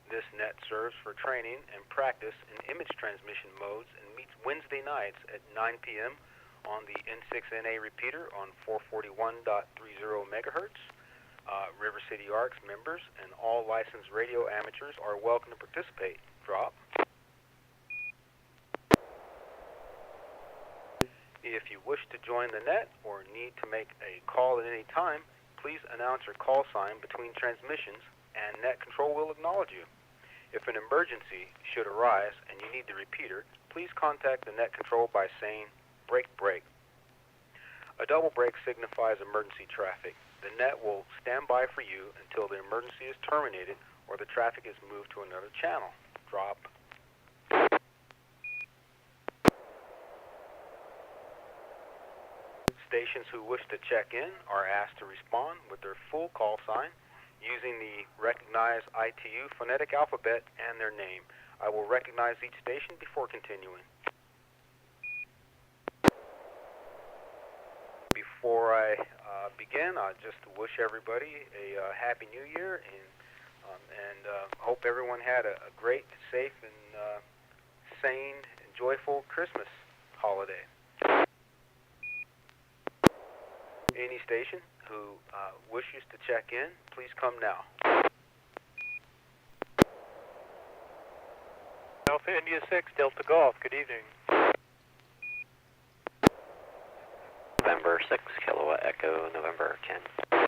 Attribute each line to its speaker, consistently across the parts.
Speaker 1: This net serves for training and practice in image transmission modes and meets Wednesday nights at 9 p.m. on the N6NA repeater on 441.30 megahertz. River City ARCS members and all licensed radio amateurs are welcome to participate. Drop. If you wish to join the net or need to make a call at any time, please announce your call sign between transmissions and net control will acknowledge you. If an emergency should arise and you need the repeater, please contact the net control by saying break break. A double break signifies emergency traffic. The net will stand by for you until the emergency is terminated or the traffic is moved to another channel. Drop. Stations who wish to check in are asked to respond with their full call sign using the recognized ITU phonetic alphabet and their name. I will recognize each station before continuing. Before I begin, I just wish everybody a Happy New Year and hope everyone had a great, safe, and sane and joyful Christmas holiday. Any station who wishes to check in, please come now.
Speaker 2: Alpha India 6, Delta Golf, good evening.
Speaker 3: November 6, Kilowatt Echo, November 10.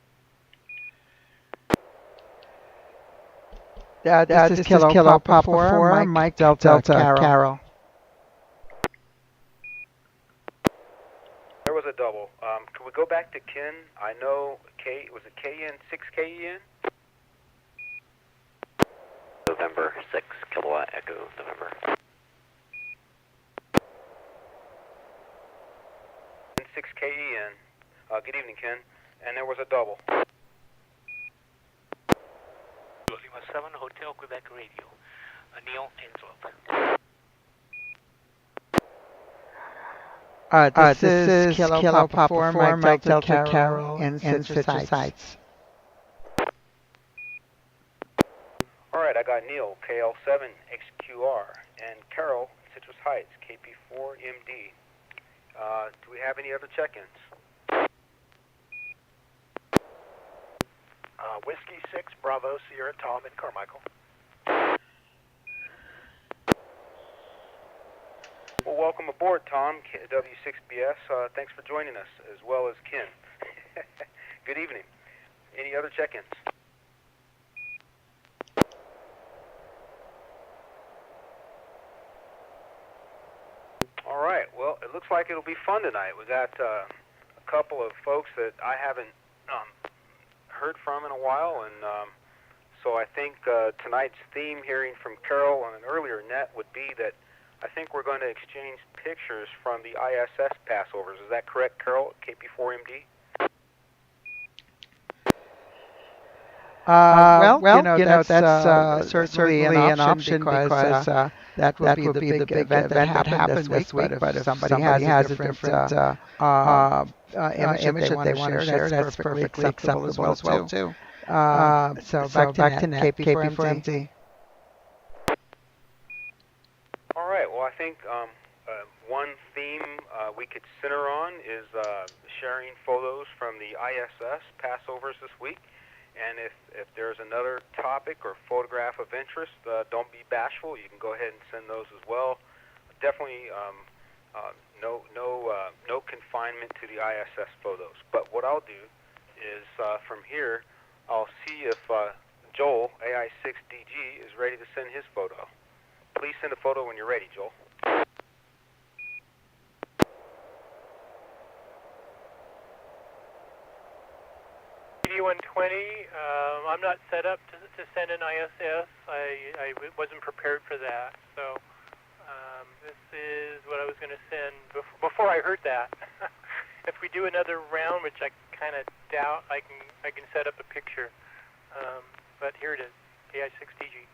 Speaker 4: This is Kilo Papa 4, Mike Delta Carol.
Speaker 1: There was a double. Can we go back to Ken? I know was it KN 6KEN?
Speaker 3: November 6, Kilowatt Echo, November.
Speaker 1: N6KEN. Good evening, Ken. And there was a double.
Speaker 5: Lima 7, Hotel Quebec Radio. Neil Ainsworth.
Speaker 4: This is Kilo Papa 4, Mike Delta Carol, in Citrus Heights.
Speaker 1: All right, I got Neil, KL7XQR, and Carol, Citrus Heights, KP4MD. Do we have any other check-ins?
Speaker 2: Whiskey 6, Bravo, Sierra, Tom, and Carmichael.
Speaker 1: Well, welcome aboard, Tom, W6BS. Thanks for joining us, as well as Ken. Good evening. Any other check-ins? All right. Well, it looks like it'll be fun tonight. We got a couple of folks that I haven't heard from in a while, and so I think tonight's theme, hearing from Carol on an earlier net, would be that I think we're going to exchange pictures from the ISS passovers. Is that correct, Carol, KP4MD?
Speaker 4: Well, that's certainly an option because that would be the big event that happened this week. But if somebody has a different image that they want to share, that's perfectly acceptable as well too. So back to net, KP4MD.
Speaker 1: All right. Well, I think one theme we could center on is sharing photos from the ISS passovers this week. And if there's another topic or photograph of interest, don't be bashful. You can go ahead and send those as well. Definitely no confinement to the ISS photos. But what I'll do is from here, I'll see if Joel, AI6DG, is ready to send his photo. Please send a photo when you're ready, Joel.
Speaker 2: PD120, I'm not set up to send an ISS. I wasn't prepared for that. So this is what I was going to send before I heard that. If we do another round, which I kind of doubt, I can set up a picture. But here it is, AI6DG.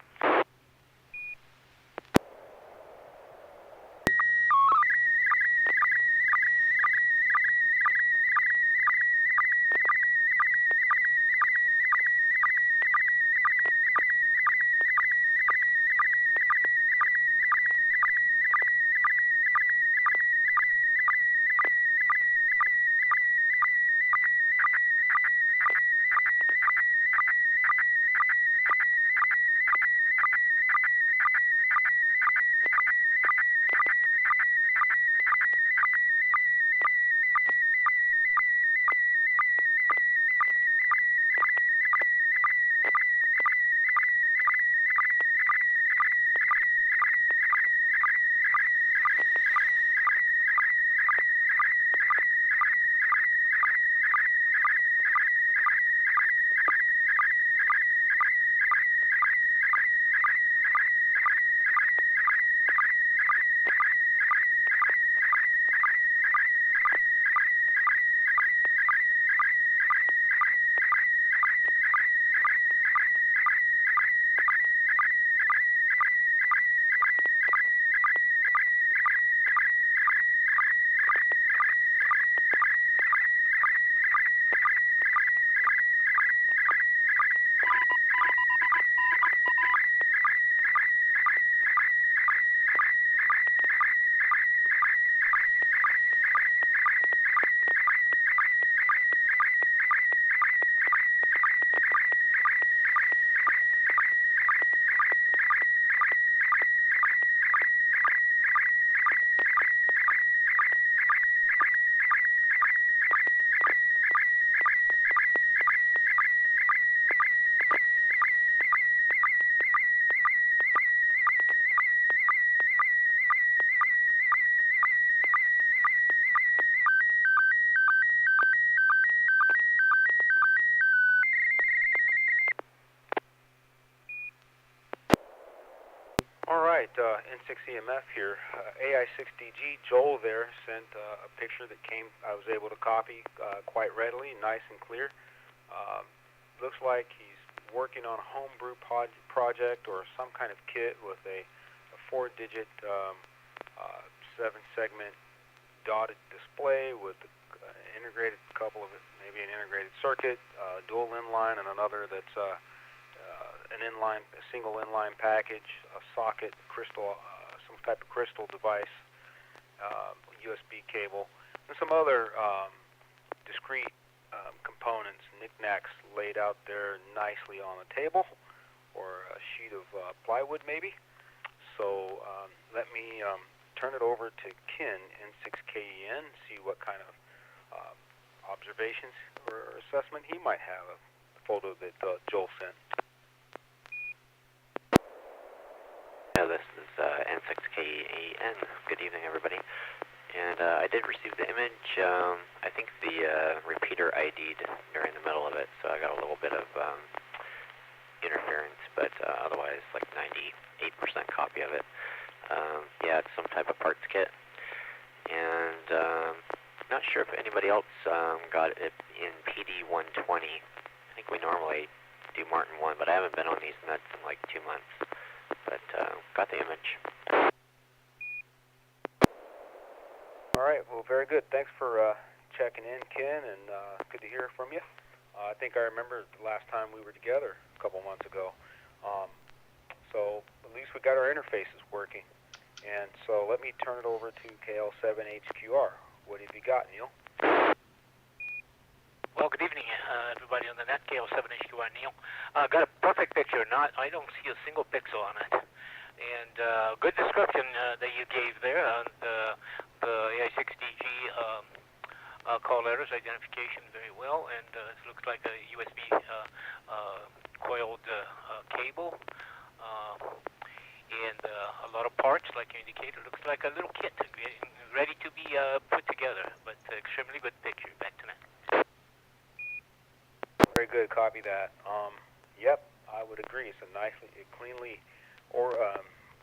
Speaker 1: All right, N6EMF here. AI6DG, Joel there sent a picture that I was able to copy quite readily, nice and clear. Looks like he's working on a homebrew project or some kind of kit with a 4-digit 7-segment dotted display with integrated maybe an integrated circuit, dual inline, and another that's a single inline package, a socket, crystal, some type of crystal device, USB cable, and some other discrete components, knickknacks laid out there nicely on a table or a sheet of plywood maybe. So let me turn it over to Ken, N6KEN, see what kind of observations or assessment he might have of the photo that Joel sent.
Speaker 3: This is N6KEN. Good evening, everybody. And I did receive the image. I think the repeater ID'd during the middle of it, so I got a little bit of interference, but otherwise, like 98% copy of it. Yeah, it's some type of parts kit. And not sure if anybody else got it in PD 120. I think we normally do Martin 1, but I haven't been on these nuts in like 2 months. But got the image.
Speaker 1: All right, well, very good. Thanks for checking in, Ken, and good to hear from you. I think I remember the last time we were together a couple months ago. So at least we got our interfaces working. And so let me turn it over to KL7HQR. What have you got, Neil?
Speaker 5: Well, good evening, everybody on the net. KL7HQR, Neil. Got a perfect picture. I don't see a single pixel on it. And good description that you gave there on the AI6DG call letters identification very well. And it looks like a USB coiled cable. And a lot of parts, like you indicated. Looks like a little kit ready to be put together. But extremely good picture. Back to net.
Speaker 1: Very good. Copy that. Yep, I would agree. It's a nicely, cleanly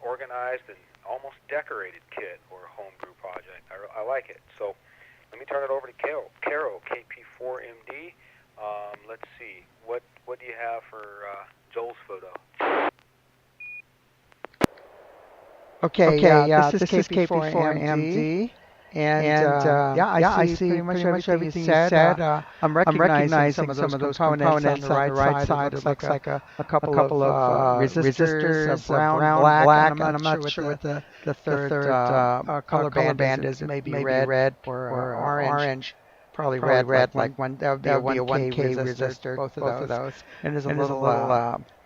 Speaker 1: organized and almost decorated kit or homebrew project. I like it. So let me turn it over to Caro, KP4MD. Let's see. What do you have for Joel's photo?
Speaker 4: Okay, this is KP4MD. And yeah, I see pretty much everything you said. I'm recognizing some of those components on the right side. It looks like a couple of resistors, brown, black, and I'm not sure what the third color band is. Maybe red or orange. Probably red, like one. That would be a 1K resistor, both of those. And there's a little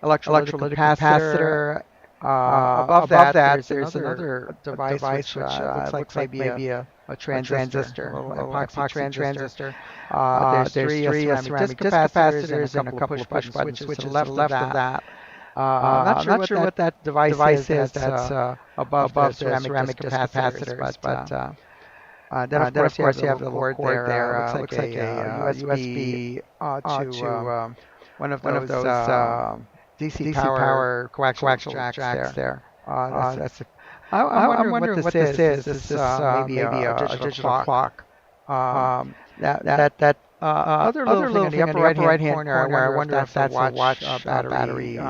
Speaker 4: electrolytic capacitor. Above that, there's another device which looks like maybe a transistor, a little epoxy transistor. There's three ceramic disc capacitors and a couple of push button switches to the left of that. I'm not sure what that device is that's above the ceramic disc capacitors, but then of course you have the cord there. Looks like a USB to one of those DC power coaxial jacks there. I'm wondering what this is. This is maybe a digital clock. That other little thing in the upper right-hand corner, I wonder if that's a watch battery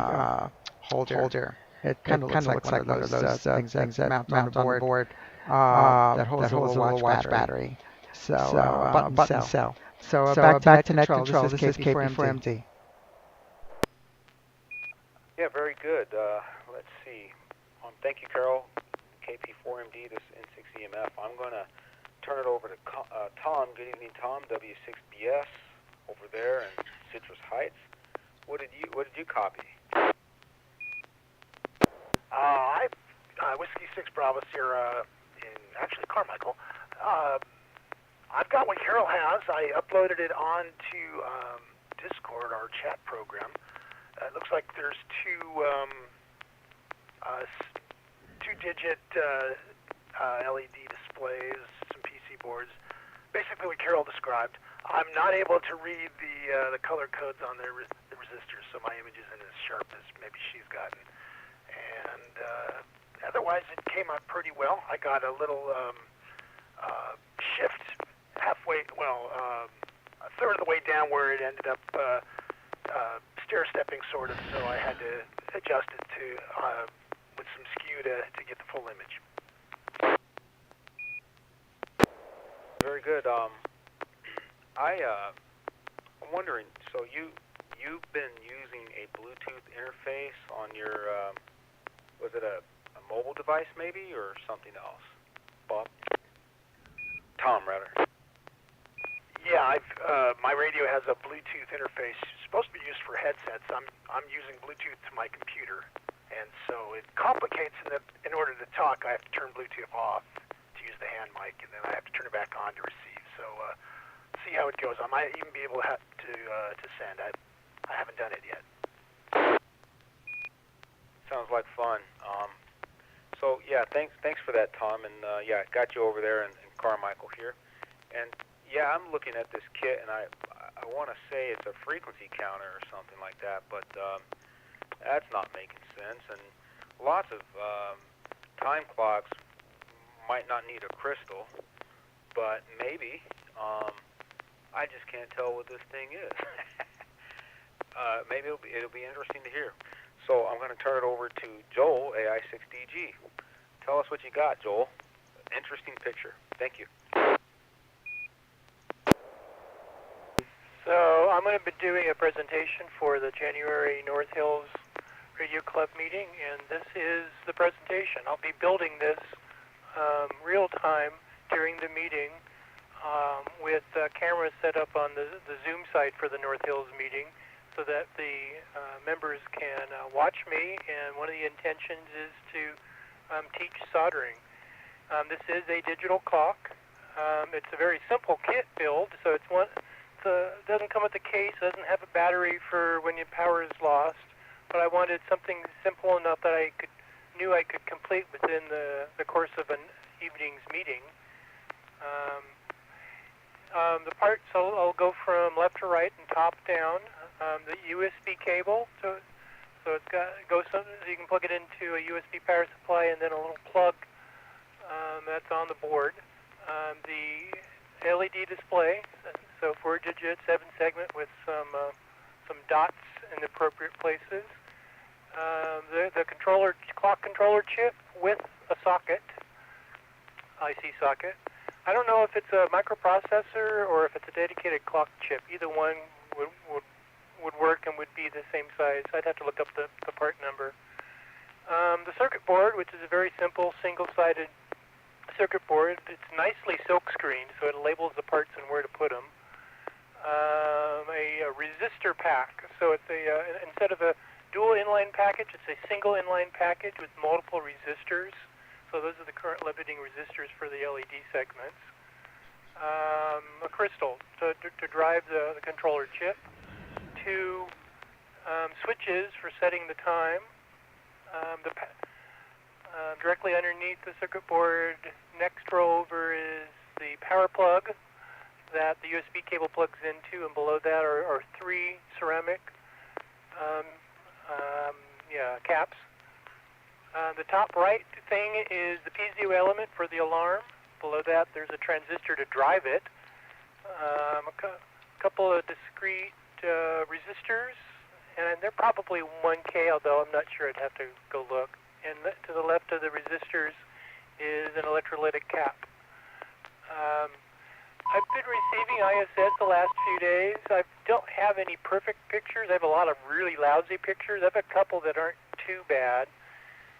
Speaker 4: holder. It kind of looks like one of those things that mount on the board that holds a little watch battery. Button cell. So back to net control. This is KP4MD.
Speaker 1: Yeah, very good. Let's see. Thank you, Carol. KP4MD, this N6EMF. I'm going to turn it over to Tom. Good evening, Tom. W6BS over there in Citrus Heights. What did you copy?
Speaker 6: Whiskey 6 Bravo Sierra in actually Carmichael. I've got what Carol has. I uploaded it onto Discord, our chat program. It looks like there's two-digit LED displays, some PC boards. Basically what Carol described. I'm not able to read the color codes on the resistors, so my image isn't as sharp as maybe she's gotten. And otherwise it came out pretty well. I got a little shift halfway, a third of the way down where it ended up stair-stepping sort of, so I had to adjust it to with some skew to get the full image.
Speaker 1: Very good. I'm wondering, so you've been using a Bluetooth interface on your, was it a mobile device maybe, or something else? Bob? Tom, rather.
Speaker 6: Yeah, my radio has a Bluetooth interface. It's supposed to be used for headsets. I'm using Bluetooth to my computer, and so it complicates in order to talk, I have to turn Bluetooth off to use the hand mic, and then I have to turn it back on to receive. So see how it goes. I might even be able to send. I haven't done it yet.
Speaker 1: Sounds like fun. So yeah, thanks for that, Tom, and yeah, got you over there, and Carmichael here, and yeah, I'm looking at this kit, and I want to say it's a frequency counter or something like that, but that's not making sense, and lots of time clocks might not need a crystal, but maybe. I just can't tell what this thing is. Maybe it'll be interesting to hear. So I'm going to turn it over to Joel, AI6DG. Tell us what you got, Joel. Interesting picture. Thank you.
Speaker 2: So I'm going to be doing a presentation for the January North Hills Radio Club meeting, and this is the presentation. I'll be building this real time during the meeting with cameras set up on the Zoom site for the North Hills meeting so that the members can watch me, and one of the intentions is to teach soldering. This is a digital clock. It's a very simple kit build, so it doesn't come with a case, doesn't have a battery for when your power is lost, but I wanted something simple enough that I knew I could complete within the course of an evening's meeting. The parts, I'll go from left to right and top down. The USB cable, so you can plug it into a USB power supply, and then a little plug that's on the board. The LED display, so 4-digit 7-segment with some dots in the appropriate places. The clock controller chip with a socket, IC socket. I don't know if it's a microprocessor or if it's a dedicated clock chip. Either one would work and would be the same size. I'd have to look up the part number. The circuit board, which is a very simple single-sided circuit board. It's nicely silk-screened, so it labels the parts and where to put them. A resistor pack. So it's instead of a dual inline package, it's a single inline package with multiple resistors. So those are the current limiting resistors for the LED segments. A crystal to drive the controller chip. 2 switches for setting the time. Directly underneath the circuit board, next row over is the power plug that the USB cable plugs into, and below that are 3 ceramic caps. The top right thing is the piezo element for the alarm. Below that, there's a transistor to drive it. A couple of discrete resistors, and they're probably 1K, although I'm not sure. I'd have to go look. And to the left of the resistors is an electrolytic cap. I've been receiving ISS the last few days. I don't have any perfect pictures. I have a lot of really lousy pictures. I have a couple that aren't too bad.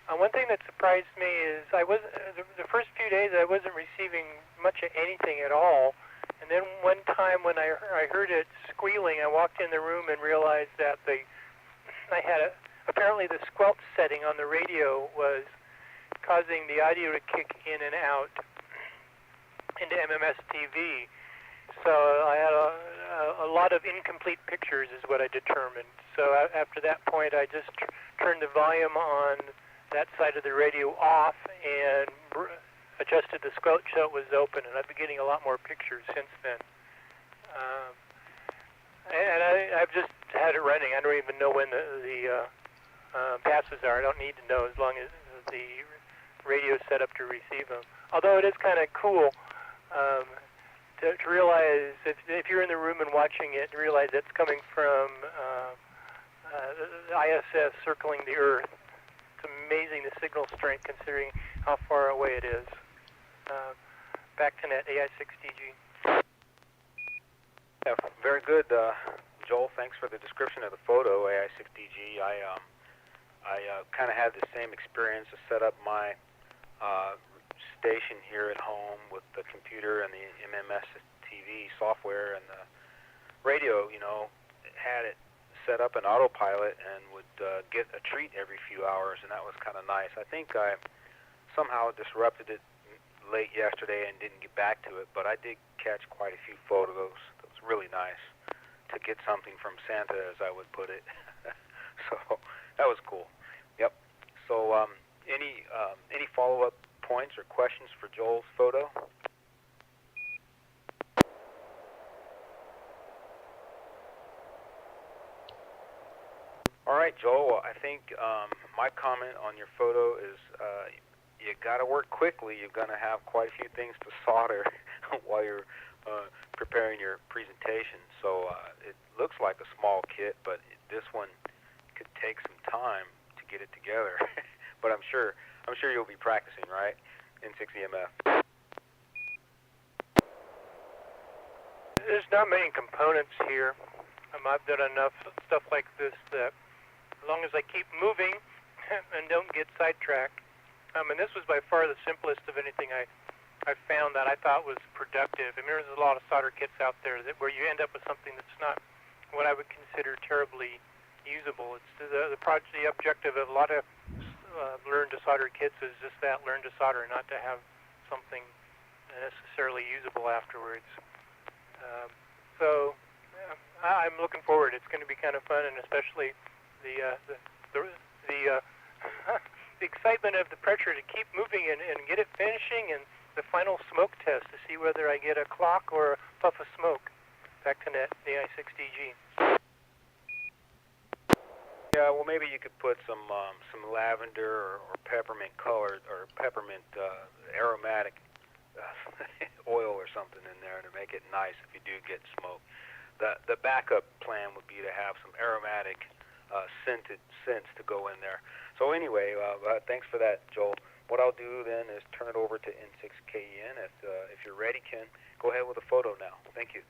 Speaker 2: One thing that surprised me is the first few days I wasn't receiving much of anything at all. And then one time when I heard it squealing, I walked in the room and realized that apparently the squelch setting on the radio was causing the audio to kick in and out into SSTV. So I had a lot of incomplete pictures is what I determined. So after that point, I just turned the volume on that side of the radio off and adjusted the squelch so it was open, and I've been getting a lot more pictures since then. And I've just had it running. I don't even know when the passes are. I don't need to know as long as the radio set up to receive them. Although it is kind of cool to realize, if you're in the room and watching it, realize it's coming from the ISS circling the Earth. It's amazing the signal strength considering how far away it is. Back to net, AI6DG.
Speaker 1: Yeah, very good, Joel. Thanks for the description of the photo, AI6DG. I kind of had the same experience to set up my station here at home with the computer and the SSTV software and the radio. Had it set up in autopilot and would get a treat every few hours, and that was kind of nice. I think I somehow disrupted it late yesterday and didn't get back to it, but I did catch quite a few photos. It was really nice to get something from Santa, as I would put it. So that was cool. Yep. So any follow-up points or questions for Joel's photo? All right, Joel, I think my comment on your photo is you got to work quickly. You're going to have quite a few things to solder while you're preparing your presentation. So it looks like a small kit, but this one could take some time to get it together. But I'm sure you'll be practicing, right? N6EMF.
Speaker 2: There's not many components here. I've done enough stuff like this that as long as I keep moving and don't get sidetracked. And this was by far the simplest of anything I found that I thought was productive. I mean, there's a lot of solder kits out there where you end up with something that's not what I would consider terribly usable. It's the objective of a lot of learn to solder kits is just that, learn to solder, not to have something necessarily usable afterwards. So I'm looking forward. It's going to be kind of fun, and especially the the excitement of the pressure to keep moving and get it finishing, and the final smoke test to see whether I get a clock or a puff of smoke. Back to net, the AI6DG.
Speaker 1: Yeah, well, maybe you could put some lavender or peppermint colored or peppermint aromatic oil or something in there to make it nice if you do get smoke. The backup plan would be to have some aromatic scented scents to go in there. So anyway, thanks for that, Joel. What I'll do then is turn it over to N6KEN. If you're ready, Ken, go ahead with the photo now. Thank you.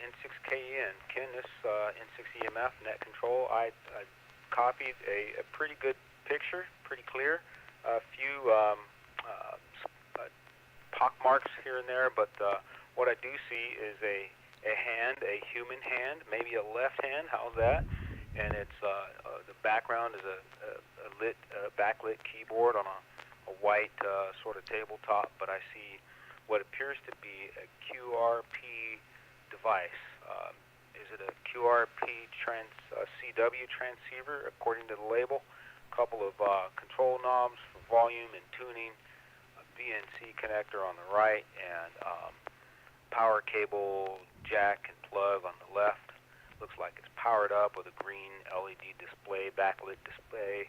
Speaker 1: N6KN. Ken, this N6EMF net control, I copied a pretty good picture, pretty clear. A few pock marks here and there, but what I do see is a hand, a human hand, maybe a left hand. How's that? And it's the background is a backlit keyboard on a white sort of tabletop, but I see what appears to be a QRP device. Is it a QRP CW transceiver, according to the label? A couple of control knobs for volume and tuning, a BNC connector on the right, and power cable, jack, and plug on the left. Looks like it's powered up with a green LED display, backlit display.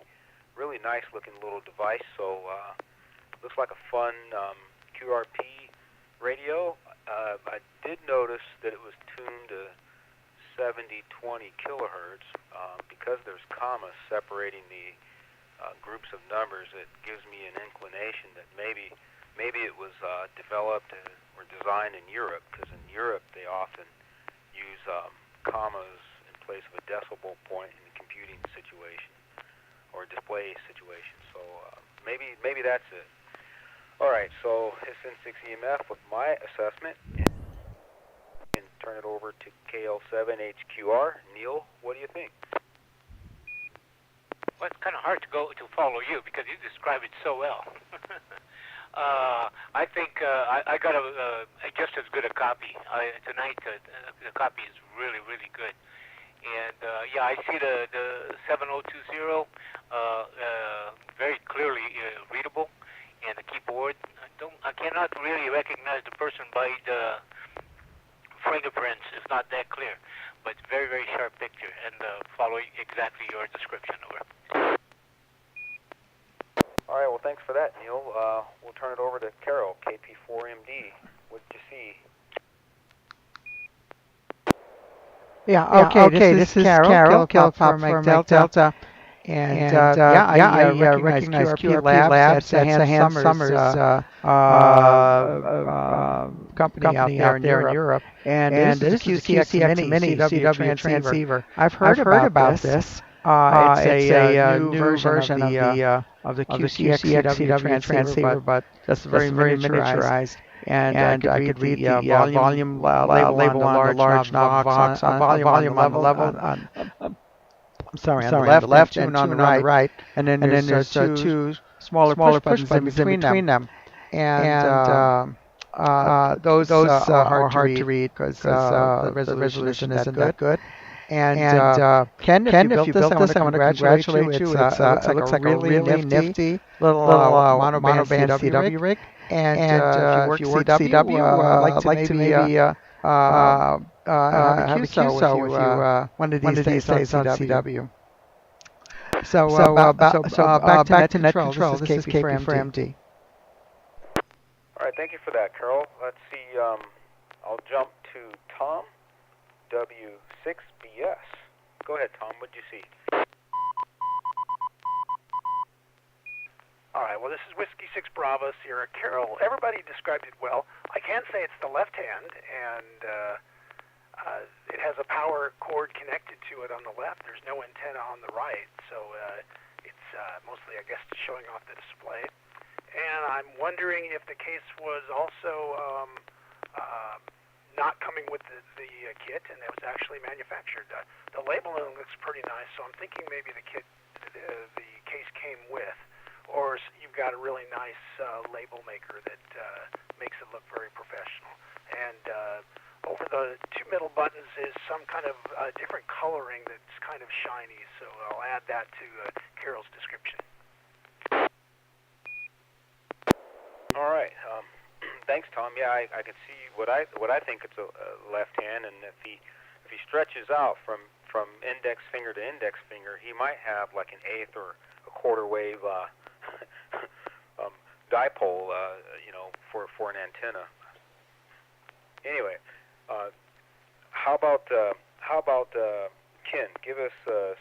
Speaker 1: Really nice looking little device. So looks like a fun QRP radio. I did notice that it was tuned to 7020 kilohertz. Because there's commas separating the groups of numbers, it gives me an inclination that maybe it was developed or designed in Europe, because in Europe they often use commas in place of a decimal point in the computing situation or display situation. So maybe that's it. All right, so it's N6EMF with my assessment, and turn it over to KL7HQR. Neil, what do you think?
Speaker 5: Well, it's kind of hard to follow you because you describe it so well. I think I got just as good a copy. Tonight, the copy is really, really good. And yeah, I see the 7020 very clearly readable, and the keyboard. I cannot really recognize the person by the fingerprints. It's not that clear, but very, very sharp picture, and following exactly your description. Over.
Speaker 1: All right, well, thanks for that, Neil. We'll turn it over to Carol, KP4MD. What did you see?
Speaker 4: Yeah, okay, this is Carol from Delta. And I recognize QRP Labs. That's a Hans Summers company out there in Europe. And this is a QCX Mini CW transceiver. I've heard about this. It's a new version of the QCX CW transceiver, but that's very miniaturized. And I could read the volume label on the large knob box, volume level on the left and on the right. And then there's two smaller push buttons in between them. And those are hard to read because the resolution isn't that good. And Ken, if you built this, I want to congratulate you. It looks like a really nifty little monoband CW rig. And if you work CW, I'd like to maybe have a QSO with you one of these days on CW. So back to net control. This is KP4MD.
Speaker 1: All right, thank you for that, Carol. Let's see. I'll jump to Tom, W6BS. Go ahead, Tom. What did you see?
Speaker 6: All right, well, this is Whiskey 6 Bravo, Sierra Carol. Everybody described it well. I can say it's the left hand, and it has a power cord connected to it on the left. There's no antenna on the right, so it's mostly, I guess, showing off the display. And I'm wondering if the case was also not coming with the kit, and it was actually manufactured. The labeling looks pretty nice, so I'm thinking maybe the case came with. Or you've got a really nice label maker that makes it look very professional. And over the two middle buttons is some kind of different coloring that's kind of shiny, so I'll add that to Carol's description.
Speaker 1: All right. Thanks, Tom. Yeah, I can see what I think it's a left hand, and if he stretches out from index finger to index finger, he might have like an eighth or a quarter wave dipole, for an antenna. Anyway, how about Ken? Give us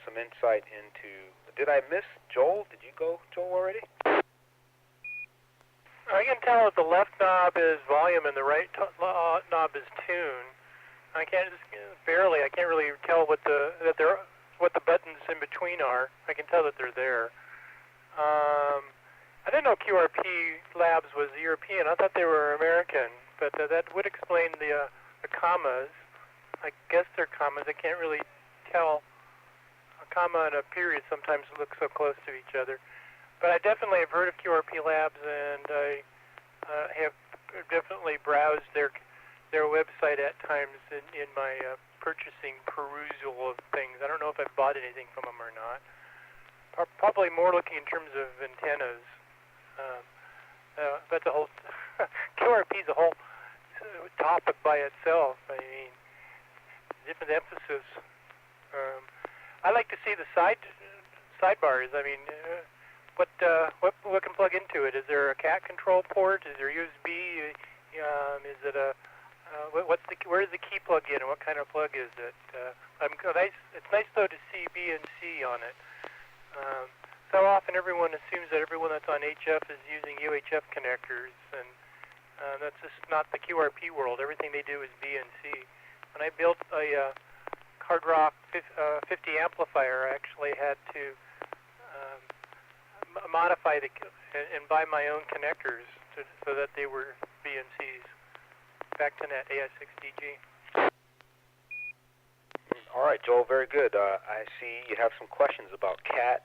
Speaker 1: some insight into. Did I miss Joel? Did you go, Joel, already?
Speaker 2: I can tell that the left knob is volume and the right knob is tune. I can't barely. I can't really tell what the buttons in between are. I can tell that they're there. I didn't know QRP Labs was European. I thought they were American, but that would explain the commas. I guess they're commas. I can't really tell. A comma and a period sometimes look so close to each other. But I definitely have heard of QRP Labs, and I have definitely browsed their website at times in my purchasing perusal of things. I don't know if I've bought anything from them or not. Probably more looking in terms of antennas. That's a whole QRP is a whole topic by itself. I mean, different emphasis. I like to see the sidebars. I mean, what can plug into it? Is there a cat control port? Is there USB? Is it a where does the key plug in, and what kind of plug is it? It's nice though to see BNC on it. So often everyone assumes that everyone that's on HF is using UHF connectors, and that's just not the QRP world. Everything they do is BNC. When I built a Hard Rock 50 amplifier, I actually had to modify and buy my own connectors so that they were BNCs. Back to net, AS6DG.
Speaker 1: All right, Joel, very good. I see you have some questions about CAT,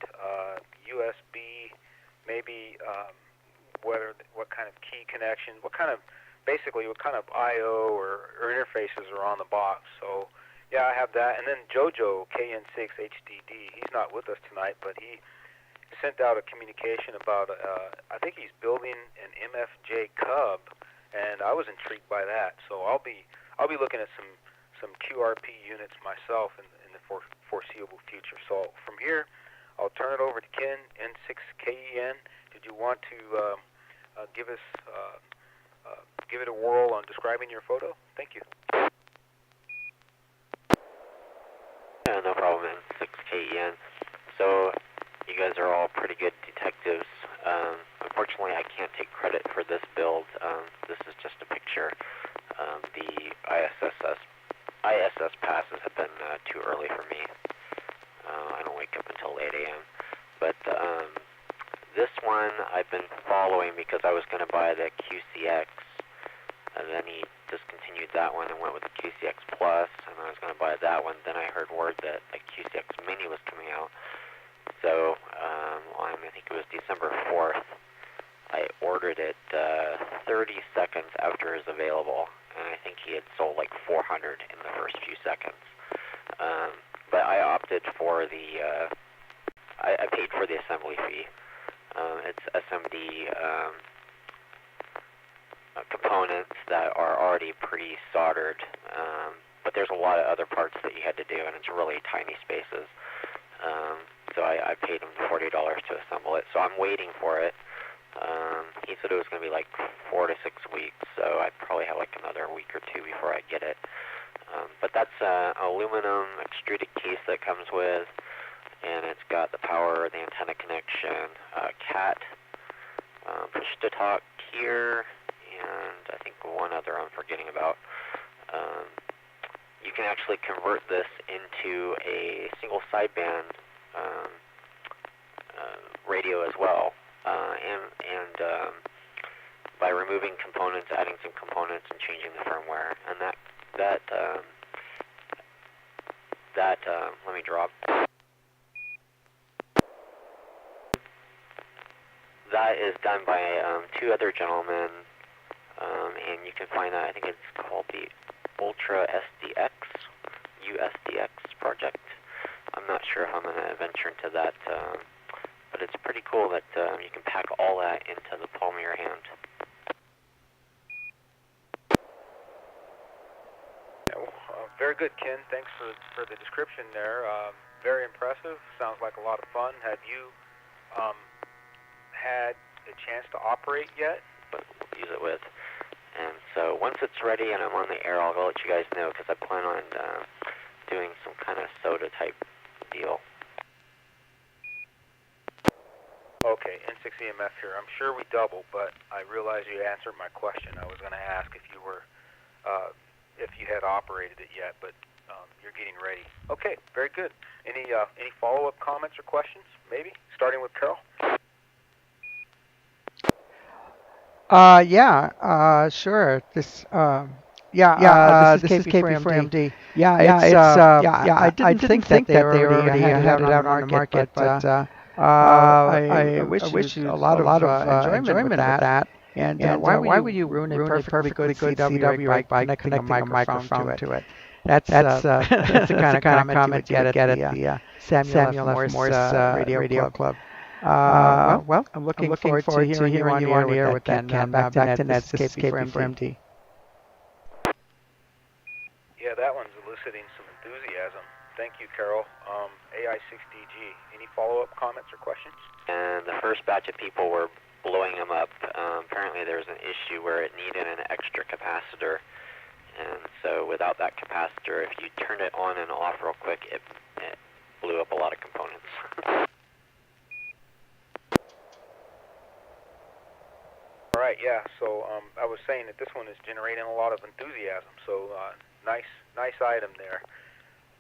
Speaker 1: USB, maybe what kind of key connection, what kind of I/O or interfaces are on the box. So, yeah, I have that. And then Jojo, KN6HDD, he's not with us tonight, but he sent out a communication about, I think he's building an MFJ Cub, and I was intrigued by that. So I'll be looking at some QRP units myself in the foreseeable future. So from here, I'll turn it over to Ken, N6KEN. Did you want to give it a whirl on describing your photo? Thank you.
Speaker 3: Yeah, no problem, N6KEN. So you guys are all pretty good detectives. Unfortunately, I can't take credit for this build. This is just a picture. The ISS passes have been too early for me. I don't wake up until 8 a.m. But this one I've been following because I was going to buy the QCX, and then he discontinued that one and went with the QCX Plus, and I was going to buy that one. Then I heard word that the QCX Mini was coming out. So on, I think it was December 4th, I ordered it 30 seconds after it was available, and I think he had sold like 400 in the first few seconds. But I opted for I paid for the assembly fee. It's SMD components that are already pre-soldered, but there's a lot of other parts that you had to do, and it's really tiny spaces. So I paid him $40 to assemble it. So I'm waiting for it. He said it was going to be like 4 to 6 weeks, so I probably have like another week or two before I get it. But that's an aluminum extruded case that comes with, and it's got the power, the antenna connection, CAT, push-to-talk here, and I think one other I'm forgetting about. You can actually convert this into a single sideband radio as well, and by removing components, adding some components, and changing the firmware, and that let me drop. That is done by two other gentlemen, and you can find that, I think it's called the Ultra SDX, USDX project. I'm not sure if I'm going to venture into that, but it's pretty cool that you can pack all that into the palm of your hand.
Speaker 1: Very good, Ken. Thanks for the description there. Very impressive. Sounds like a lot of fun. Have you had a chance to operate yet?
Speaker 3: But we'll use it with. And so once it's ready and I'm on the air, I'll let you guys know, because I plan on doing some kind of soda type deal.
Speaker 1: Okay, N6EMF here. I'm sure we double, but I realize you answered my question. I was going to ask if you were, if you had operated it yet, but you're getting ready. Okay, very good. Any follow-up comments or questions? Maybe starting with Carol.
Speaker 4: Sure. This is KP4MD. I didn't think that they already had it out on the market, but I wish you a lot of enjoyment with that. And why would you ruin a perfectly good CW rig by connecting a microphone to it? That's that's the kind of comment you would get at the Samuel F. Morse Radio Club. Well, I'm looking forward to hearing you on the air with that, Ken. Back to Ned, this is KP4MD.
Speaker 1: Yeah, that one's eliciting some enthusiasm. Thank you, Carol. AI6DG, any follow-up comments or questions?
Speaker 3: And the first batch of people were blowing them up. Apparently there was an issue where it needed an extra capacitor. And so without that capacitor, if you turned it on and off real quick, it blew up a lot of components.
Speaker 1: All right, yeah, so I was saying that this one is generating a lot of enthusiasm, so nice item there.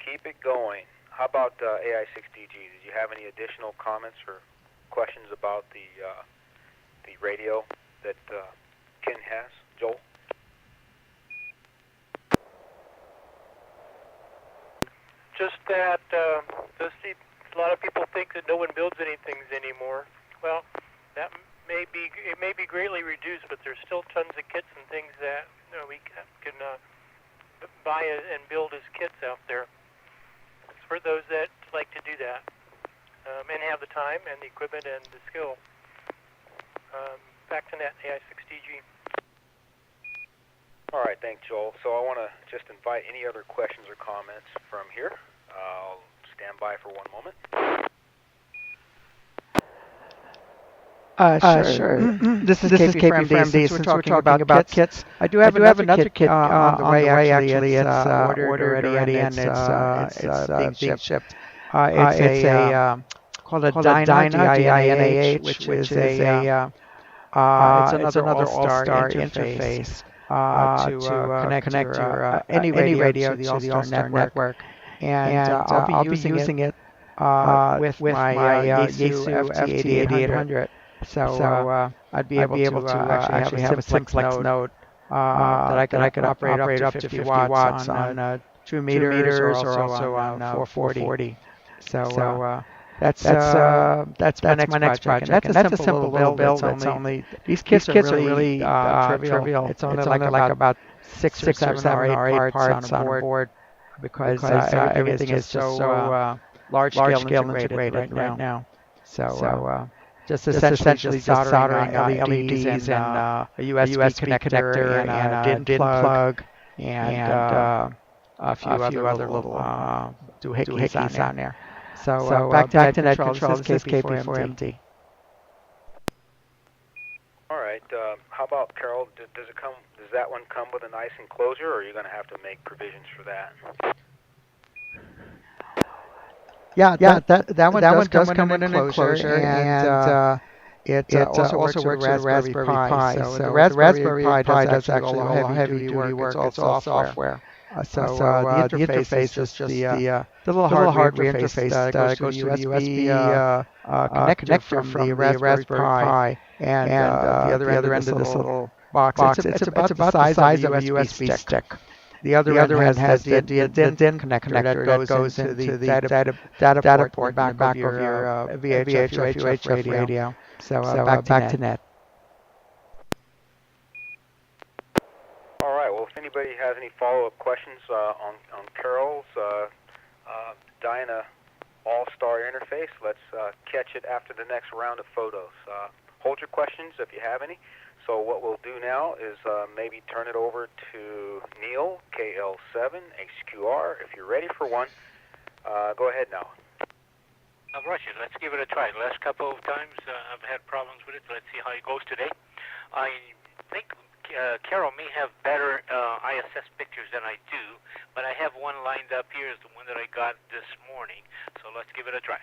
Speaker 1: Keep it going. How about AI6DG? Did you have any additional comments or questions about the radio that Ken has? Joel?
Speaker 2: Just that a lot of people think that no one builds anything anymore. Well, it may be greatly reduced, but there's still tons of kits and things that we can buy and build as kits out there. It's for those that like to do that and have the time and the equipment and the skill. Back to net AI6DG.
Speaker 1: All right, thanks, Joel. So I want to just invite any other questions or comments from here. I'll stand by for one moment.
Speaker 4: Sure. This is KP4MD. Since we're talking about kits, I do have another kit on the way. Actually, it's ordered already, and it's being shipped. It's a called a Dyna, D-I-N-A-H, which is it's another all-star interface to connect your any radio to the all-star network. And I'll be using it with my Yaesu FT8800. So I'd be able to actually have a simplex node that I could operate up to 50 watts on 2 meters or also on 440. So that's my next project. And that's a simple little build. It's only these kits are really trivial. It's only like about 6 or 7 or 8 parts on a board because everything is just so large scale integrated right now. So just essentially just soldering LEDs and a USB connector and a DIN plug and a few other little doohickeys on there. So back to net control. This is KP4MD.
Speaker 1: All right. How about Carol? Does that one come with a nice enclosure, or are you going to have to make provisions for that?
Speaker 4: Yeah, that one does come with an enclosure, and it also works with Raspberry Pi. So the Raspberry Pi does actually all heavy-duty work. It's all software. So the interface is just the little hardware interface that goes to the USB connector from the Raspberry Pi, and the other end of this little box. It's about the size of a USB stick. The other end has the DIN connector that goes into the data port in the back of your VHF, UHF radio. So back to net.
Speaker 1: All right. Well, if anybody has any follow-up questions on Carol's Dyna All-Star interface, let's catch it after the next round of photos. Hold your questions if you have any. So what we'll do now is maybe turn it over to Neil, KL7XQR. If you're ready for one, go ahead now.
Speaker 5: Roger, let's give it a try. The last couple of times I've had problems with it. Let's see how it goes today. I think Carol may have better ISS pictures than I do, but I have one lined up here is the one that I got this morning. So let's give it a try.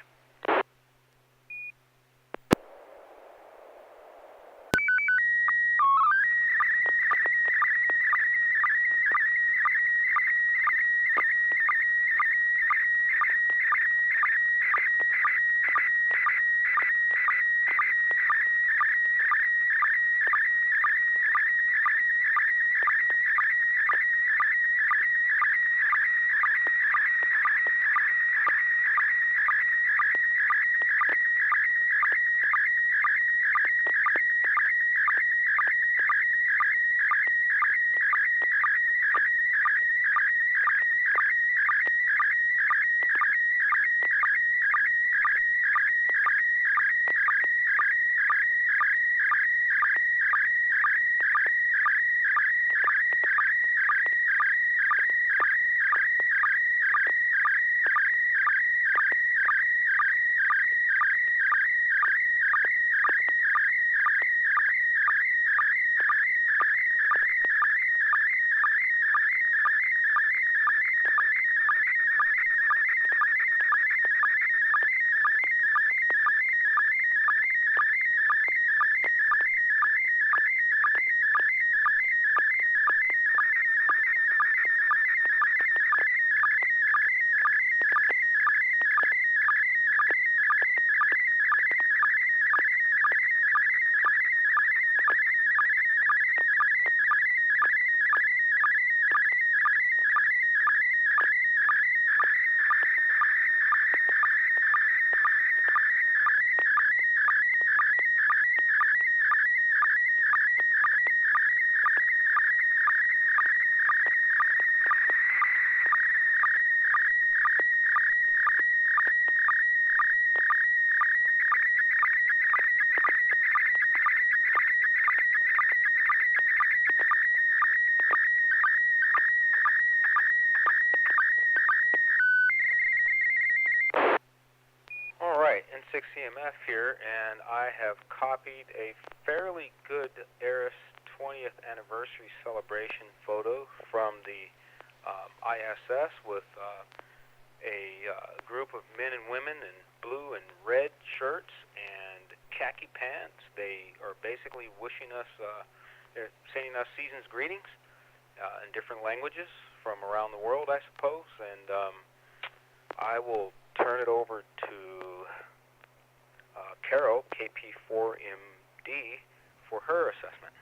Speaker 1: N6CMF here, and I have copied a fairly good ARISS 20th anniversary celebration photo from the ISS with a group of men and women in blue and red shirts and khaki pants. They are basically wishing us, they're sending us season's greetings in different languages from around the world, I suppose, and I will turn it over to Carol, KP4MD, for her assessment.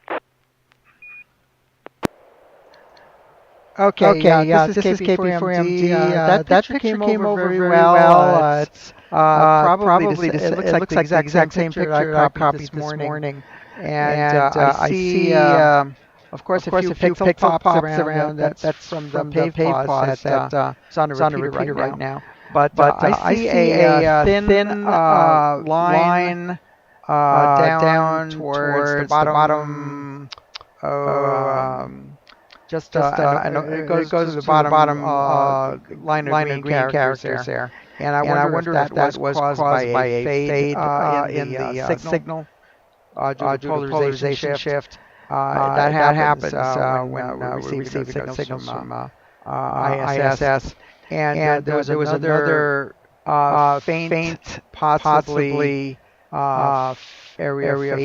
Speaker 4: Okay, this is KP4MD. That picture came over very well. It's probably it looks like the exact same picture I copied this morning. And I see, of course, a few pixel pops around. That's from the pave pause that's on a repeater right now. But I see a thin line down towards the bottom. I know it goes to the bottom line of green characters there. And I wonder if that was caused by a fade in the signal due to polarization shift. That happens when we receive signals from ISS. And there was another faint, possibly area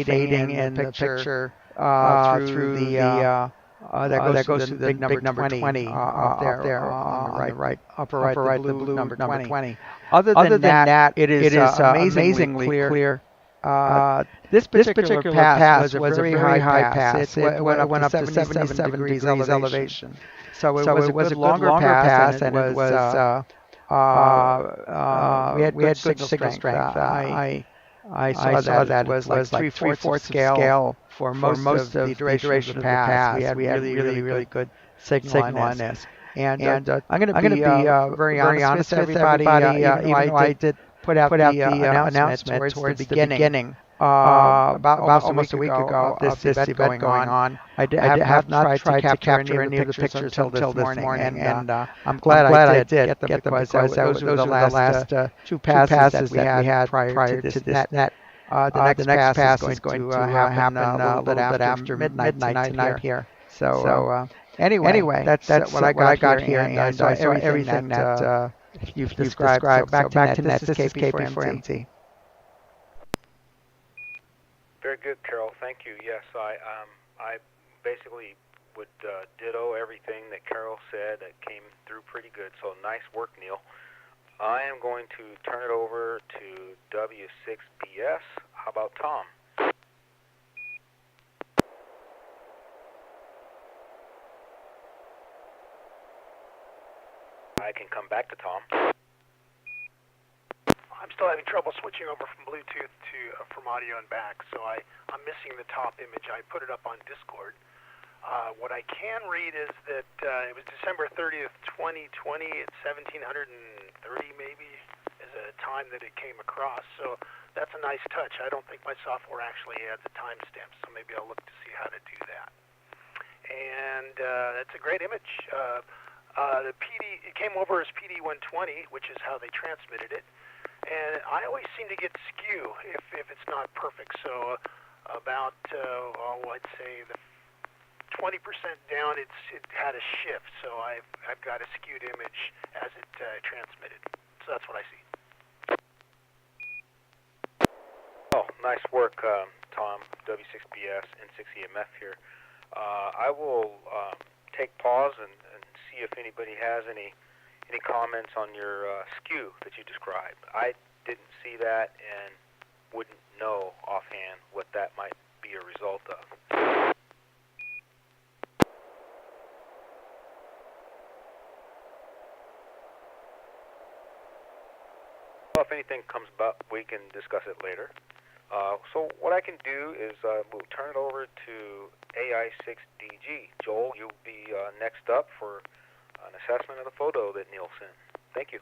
Speaker 4: fading in the picture through the that goes to the big number 20 up there on the right, upper right, the blue number 20. Other than that, it is amazingly clear. This particular pass was a very high pass. It went up to 77 degrees elevation. So it was a good longer pass, and it was we had good signal strength. I saw that it was like 3/4 scale for most of the duration of the pass. We had really good signal on this. And I'm going to be very honest with everybody. Even though I did put out the announcement towards the beginning, about almost a week ago of this event going on. I have not tried to capture any of the pictures until this morning, and I'm glad I did get them because those were the last two passes that we had prior to this net. The next pass is going to happen a little bit after midnight tonight here. So anyway, that's what I got here, and so I saw everything that you've described. So back to net. This is KP4MD.
Speaker 1: Very good, Carol. Thank you. Yes, I basically would ditto everything that Carol said. That came through pretty good. So nice work, Neil. I am going to turn it over to W6BS. How about Tom? I can come back to Tom.
Speaker 6: I'm still having trouble switching over from Bluetooth to from audio and back, so I'm missing the top image. I put it up on Discord. What I can read is that it was December 30th, 2020 at 1730 maybe is a time that it came across. So that's a nice touch. I don't think my software actually adds a timestamp, so maybe I'll look to see how to do that. And that's a great image. The PD, it came over as PD120, which is how they transmitted it. And I always seem to get skew if it's not perfect. So about, I'd say the 20% down, it had a shift. So I've got a skewed image as it transmitted. So that's what I see.
Speaker 1: Oh, nice work, Tom. W6BS, N6EMF here. I will take pause and see if anybody has any comments on your skew that you described. I didn't see that and wouldn't know offhand what that might be a result of. Well, if anything comes up, we can discuss it later. So what I can do is we'll turn it over to AI6DG. Joel, you'll be next up for an assessment of the photo that Neil sent. Thank you.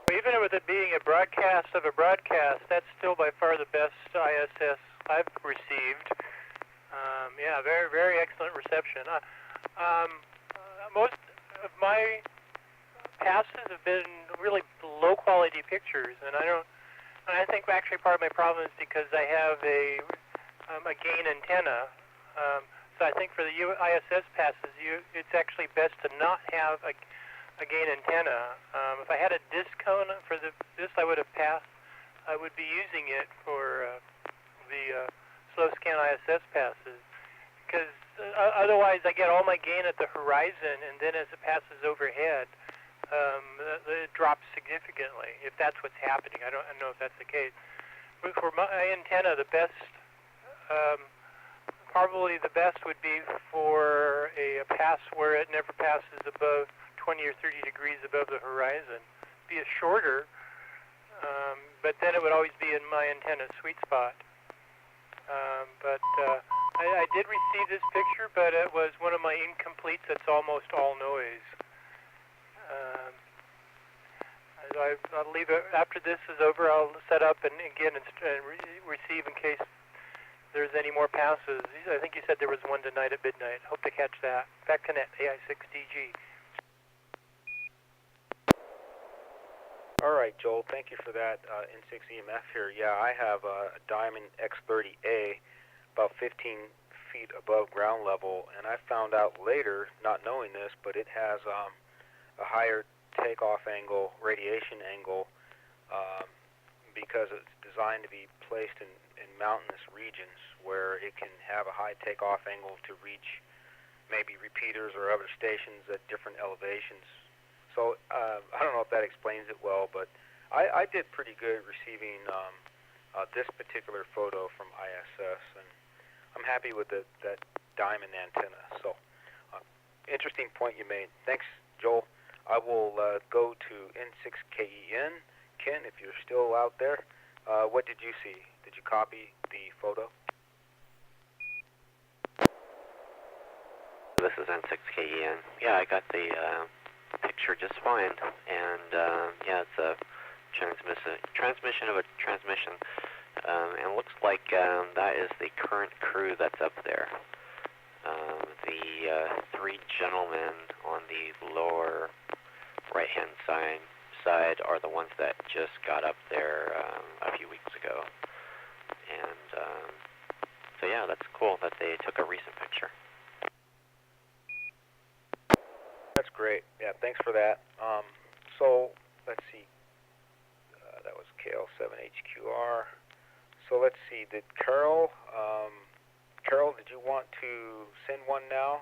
Speaker 2: Even with it being a broadcast of a broadcast, that's still by far the best ISS I've received. Yeah, very, very excellent reception. Most of my passes have been really low-quality pictures, and I think actually part of my problem is because I have a gain antenna. So I think for the ISS passes, it's actually best to not have a gain antenna. If I had a disc cone for this, I would have passed. I would be using it for the slow scan ISS passes, because otherwise I get all my gain at the horizon, and then as it passes overhead, it drops significantly. If that's what's happening, I don't know if that's the case. For my antenna, the best, probably the best would be for a pass where it never passes above 20 or 30 degrees above the horizon. Be a shorter, but then it would always be in my antenna sweet spot. I did receive this picture, but it was one of my incompletes that's almost all noise. I'll leave it. After this is over, I'll set up and receive in case there's any more passes. I think you said there was one tonight at midnight. Hope to catch that. Back to net, AI6DG.
Speaker 1: All right, Joel, thank you for that. N6EMF here. Yeah, I have a Diamond X30A about 15 feet above ground level, and I found out later, not knowing this, but it has a higher takeoff angle, radiation angle, because it's designed to be placed in mountainous regions where it can have a high takeoff angle to reach maybe repeaters or other stations at different elevations. So I don't know if that explains it well, but I did pretty good receiving this particular photo from ISS, and I'm happy with that diamond antenna. So interesting point you made. Thanks, Joel. I will go to N6KEN. Ken, if you're still out there, what did you see? Did you copy the photo?
Speaker 3: This is N6KEN. Yeah, I got the picture just fine, and yeah, it's a transmission of a transmission, and it looks like that is the current crew that's up there. The three gentlemen on the lower right-hand side are the ones that just got up there a few weeks ago, and so yeah, that's cool that they took a recent picture.
Speaker 1: That's great. Yeah, thanks for that. So let's see. That was KL7HQR. So let's see. Did Carol, did you want to send one now?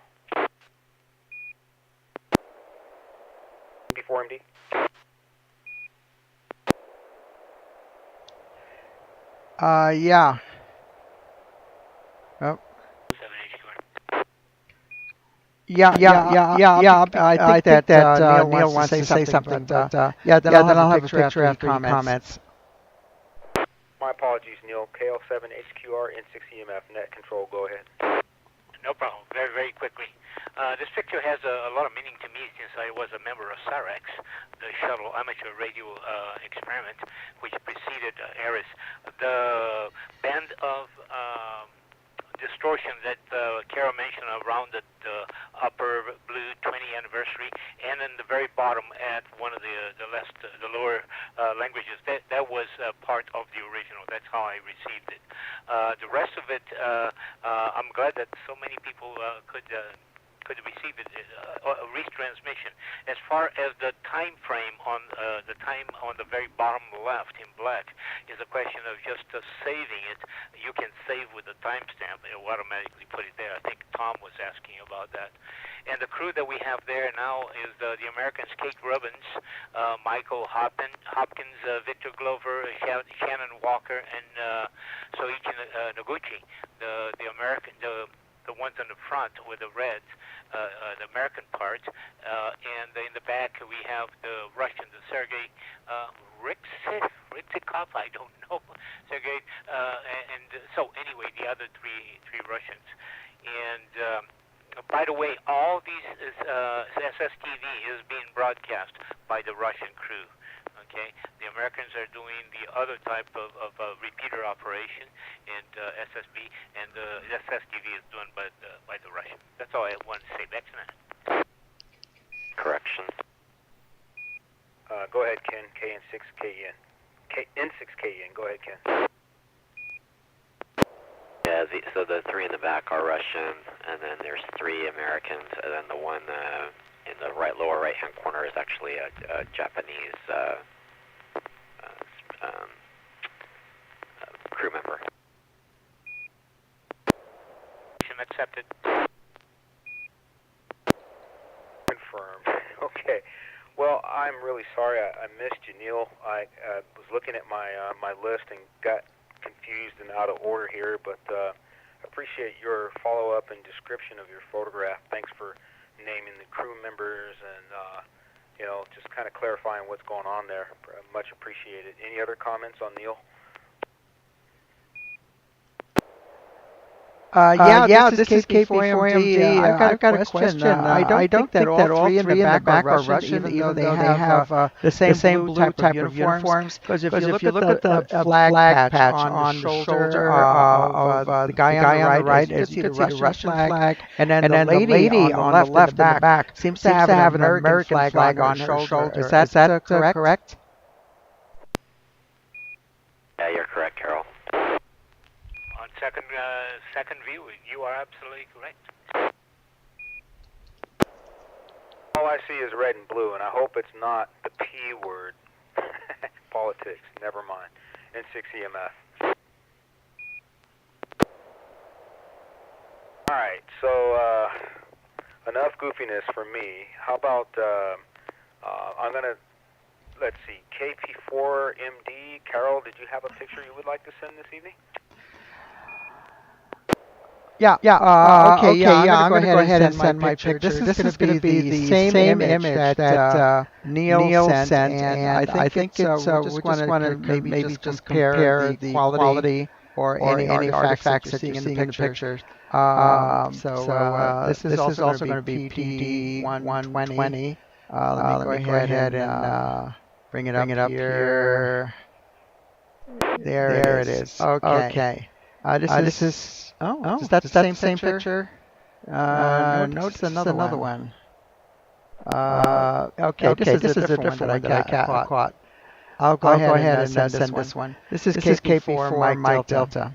Speaker 1: Before MD?
Speaker 4: Yeah. Oh. Yeah. I think that Neil wants to say something, but yeah, then I'll have a picture after he comments.
Speaker 1: My apologies, Neil. KL7HQR, N6EMF, net control. Go ahead.
Speaker 5: No problem. Very, very quickly. This picture has a lot of meaning to me since I was a member of SAREX, the Shuttle Amateur Radio Experiment, which preceded ARISS. The band of distortion that Carol mentioned around the upper blue 20th anniversary, and in the very bottom at one of the lower languages, that was part of the original. That's how I received it. The rest of it, I'm glad that so many people could receive it, a retransmission. As far as the time frame on the time on the very bottom left in black is a question of just saving it. You can save with a timestamp. It will automatically put it there. I think Tom was asking about that. And the crew that we have there now is the Americans, Kate Robbins, Michael Hopkins, Victor Glover, Shannon Walker, and Soichi Noguchi. The American, the ones on the front with the reds, the American part, and in the back we have the Russian, the Sergei Ryksikov, I don't know, Sergei, and so anyway, the other three Russians. And by the way, all these SSTV is being broadcast by the Russian crew. Okay, the Americans are doing the other type of repeater operation and SSB, and the SSTV is done by the Russians. That's all I want to say. Back to that.
Speaker 3: Correction.
Speaker 1: Go ahead, Ken. N6KN. N6KN. Go ahead, Ken.
Speaker 3: Yeah, so the three in the back are Russian, and then there's three Americans, and then the one in the lower right-hand corner is actually a Japanese crew member.
Speaker 5: Accepted.
Speaker 1: Confirmed. Okay. Well, I'm really sorry I missed you, Neil. I was looking at my list and got confused and out of order here, but appreciate your follow-up and description of your photograph. Thanks for naming the crew members and just kind of clarifying what's going on there. Much appreciated. Any other comments on Neil?
Speaker 4: This is K4MD. I've got a question. I don't think that all three in the back are Russian, even though they have the same blue type of uniforms. Because if you look at the flag patch on the shoulder of the guy on the right, as you can see the Russian flag, and then the lady on the left in the back seems to have an American flag on her shoulder. Is that correct?
Speaker 3: Yeah, you're correct, Carol.
Speaker 5: On second view, you are absolutely correct.
Speaker 1: All I see is red and blue, and I hope it's not the P word. Politics. Never mind. N6EMF. All right. So enough goofiness for me. How about I'm gonna. Let's see. KP4MD. Carol, did you have a picture you would like to send this evening?
Speaker 4: Okay, I'm going to go ahead and send my picture. This is going to be the same image that Neil sent, and I think we just want to maybe just compare the quality or any artifacts that you're seeing in the pictures. This is also going to be PD120. Let me go ahead and bring it up here. There it is. Okay. This is. Is that the same picture? No, it's another one. Okay, this is a different one that I caught. I'll go ahead and send this one. This is KP4 Mike Delta.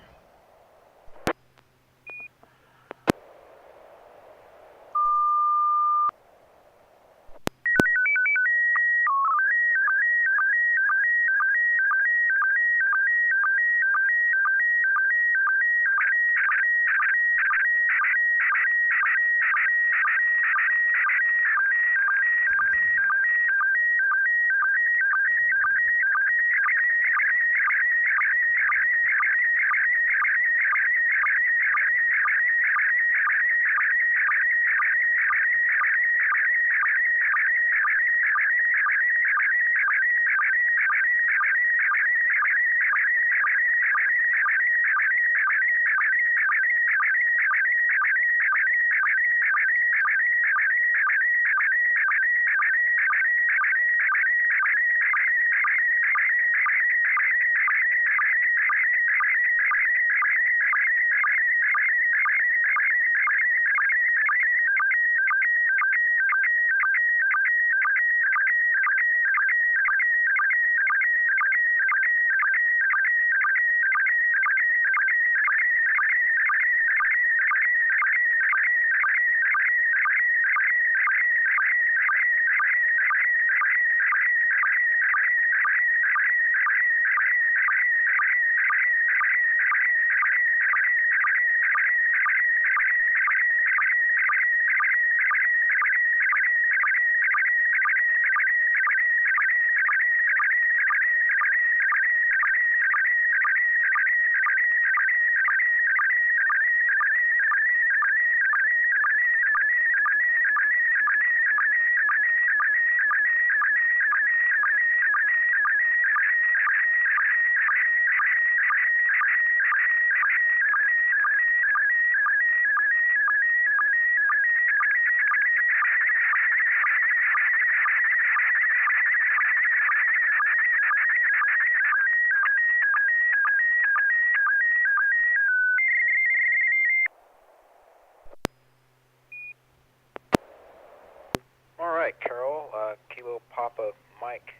Speaker 1: All right, Carol. Kilo Papa Mike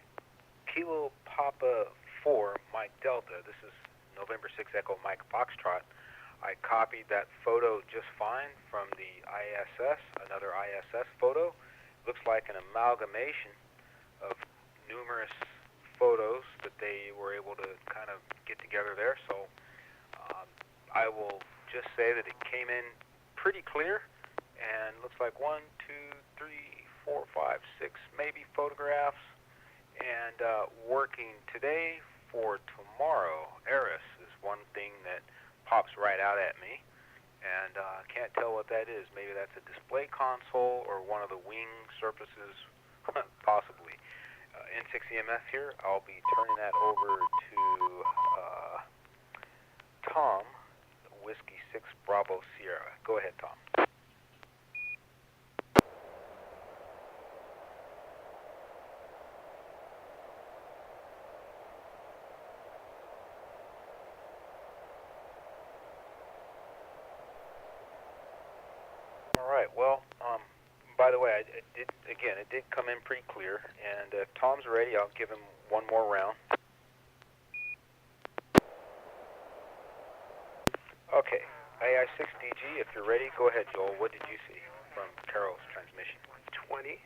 Speaker 1: Kilo Papa 4, Mike Delta. This is November 6 Echo Mike Foxtrot. I copied that photo just fine from the ISS, another ISS photo. Looks like an amalgamation of numerous photos that they were able to kind of get together there. So I will just say that it came in pretty clear, and looks like 1, 2, 3, 4, 5, 6 maybe photographs. And working today for tomorrow, ARISS is one thing that pops right out at me, and can't tell what that is. Maybe that's a display console or one of the wing surfaces, possibly. N6EMF here. I'll be turning that over to Tom, Whiskey 6 Bravo Sierra. Go ahead, Tom. All right. Well, by the way, it did come in pretty clear. And if Tom's ready, I'll give him one more round. Okay. AI6DG, if you're ready, go ahead, Joel. What did you see from Carol's transmission?
Speaker 6: 20.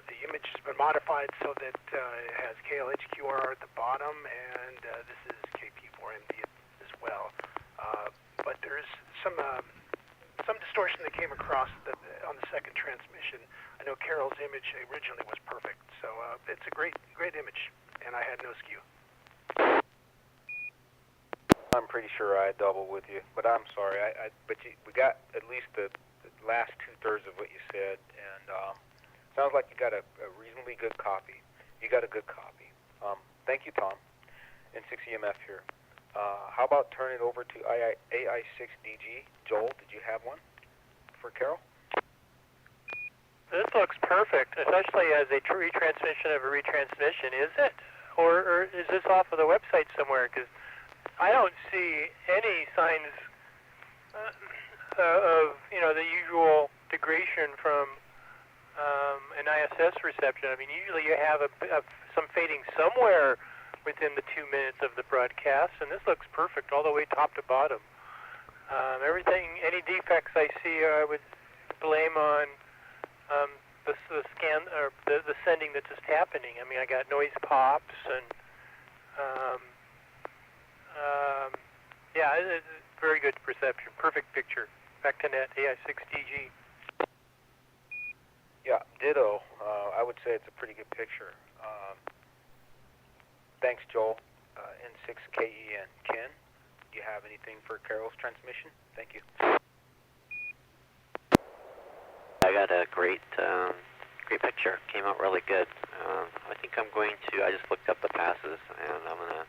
Speaker 6: The image has been modified so that it has KLHQR at the bottom, and this is KP4MD as well. But there's some distortion that came across on the second transmission. I know Carol's image originally was perfect, so it's a great image, and I had no skew.
Speaker 1: I'm pretty sure I doubled with you, but I'm sorry. But we got at least the last 2/3 of what you said, and sounds like you got a reasonably good copy. You got a good copy. Thank you, Tom. N6EMF here. How about turn it over to AI6DG? Joel, did you have one for Carol?
Speaker 2: This looks perfect, especially as a retransmission of a retransmission. Is it? Or is this off of the website somewhere? Because I don't see any signs of, the usual degradation from an ISS reception. I mean, usually you have some fading somewhere within the 2 minutes of the broadcast, and this looks perfect all the way top to bottom. Any defects I see, I would blame on the scan or the sending that's just happening. I mean, I got noise pops and it's very good perception, perfect picture. Back to net, AI6DG.
Speaker 1: Yeah, ditto. I would say it's a pretty good picture. Thanks, Joel. N6KE and Ken, do you have anything for Carol's transmission? Thank you.
Speaker 3: I got a great picture. Came out really good. I think I just looked up the passes, and I'm going to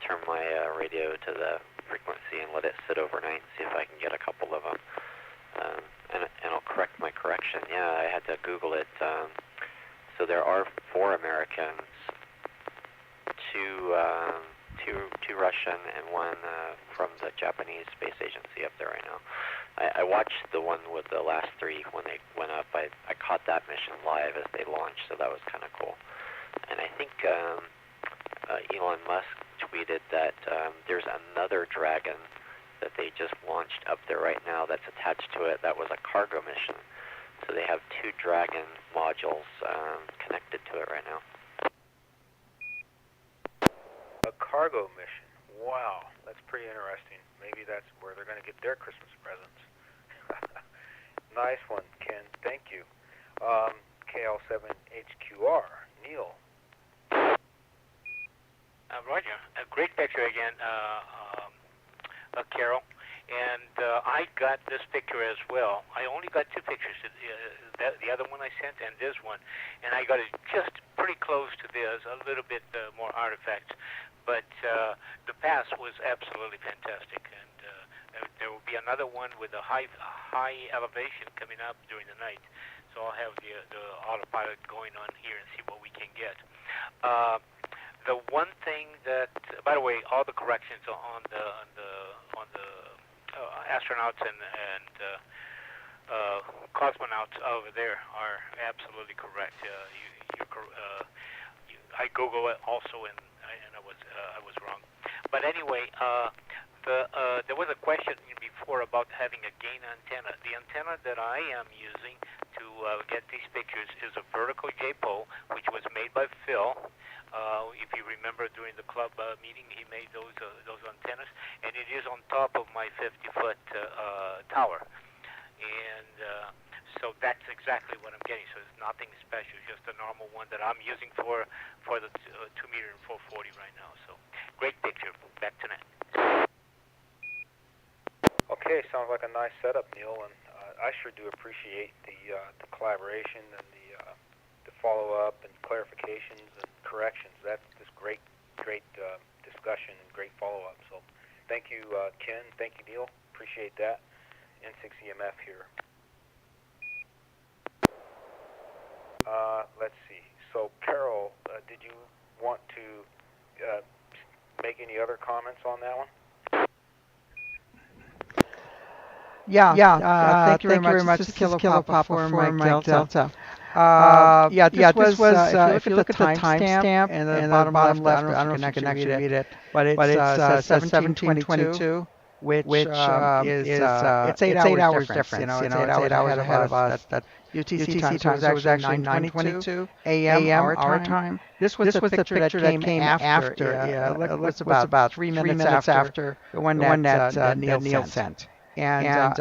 Speaker 3: turn my radio to the frequency and let it sit overnight and see if I can get a couple of them. And I'll correct my correction. Yeah, I had to Google it. So there are 4 Americans, two Russian, and one from the Japanese Space Agency up there right now. I watched the one with the last 3 when they went up. I caught that mission live as they launched, so that was kind of cool. And I think Elon Musk tweeted that there's another Dragon that they just launched up there right now that's attached to it. That was a cargo mission. So they have 2 Dragon modules connected to it right now.
Speaker 1: A cargo mission. Wow, that's pretty interesting. Maybe that's where they're going to get their Christmas presents. Nice one, Ken. Thank you. KL7HQR. Neil.
Speaker 5: Roger. A great picture again, Carol. And I got this picture as well. I only got 2 pictures. The other one I sent and this one. And I got it just pretty close to this, a little bit more artifacts. But the pass was absolutely fantastic. And there will be another one with a high elevation coming up during the night. So I'll have the autopilot going on here and see what we can get. The one thing that, by the way, all the corrections on the astronauts and cosmonauts over there are absolutely correct. You're I Google it also, and I was wrong. But anyway, there was a question before about having a gain antenna. The antenna that I am using to get these pictures is a vertical J-pole, which was made by Phil. If you remember during the club meeting, he made those antennas, and it is on top of my 50-foot tower. And so that's exactly what I'm getting. So it's nothing special, just a normal one that I'm using for the 2 meter and 440 right now. So great picture. Back to net.
Speaker 1: Okay, sounds like a nice setup, Neil, and I sure do appreciate the collaboration and the follow-up and clarifications and corrections. That's just great discussion and great follow-up. So thank you, Ken. Thank you, Neil. Appreciate that. N6EMF here. Let's see. So, Carol, did you want to make any other comments on that one?
Speaker 4: Thank you very much. This is Kilo Papa for Mike Delta. This was if you look at the timestamp and the bottom left, I don't know if you can actually read it, but it's 1722, which is it's 8 hours difference. You know, it's 8 hours ahead of us. That UTC time was actually 9:22 a.m. our time. This was the picture that came after. It was about 3 minutes after the one that Neil sent. And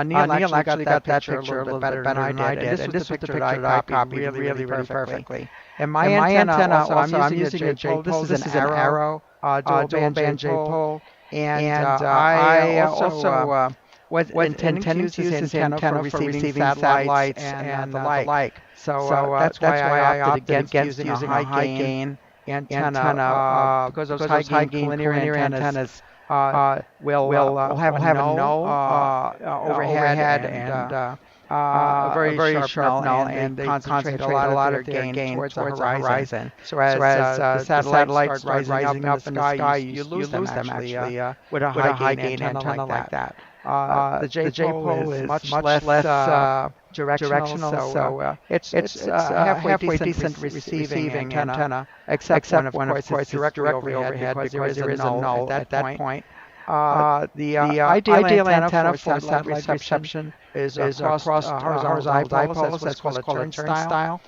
Speaker 4: Neil actually got that picture a little bit better than I did. And this was the picture that I copied really perfectly. And my antenna also, I'm using a J-pole. This is an Arrow dual band J-pole. And I also was intending to use this antenna for receiving satellites and the like. So that's why I opted against using a high gain antenna because those high gain linear antennas will have a null overhead and a very sharp null, and they concentrate a lot of their gain towards the horizon. So as the satellites start rising up in the sky, you lose them actually with a high gain antenna like that. The J-pole is much less directional, so it's halfway decent receiving antenna, except when of course it's directly overhead because there is a null at that point. The ideal antenna for satellite reception is across horizontal dipoles. That's called a turnstile.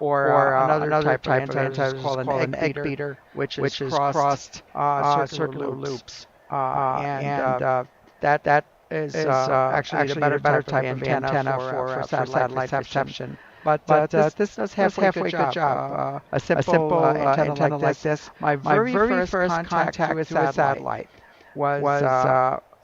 Speaker 4: Or another type of antenna is called an egg beater, which is crossed circular loops. That is actually the better type of antenna for satellite reception. But this does halfway good job. A simple antenna like this. My very first contact with a satellite was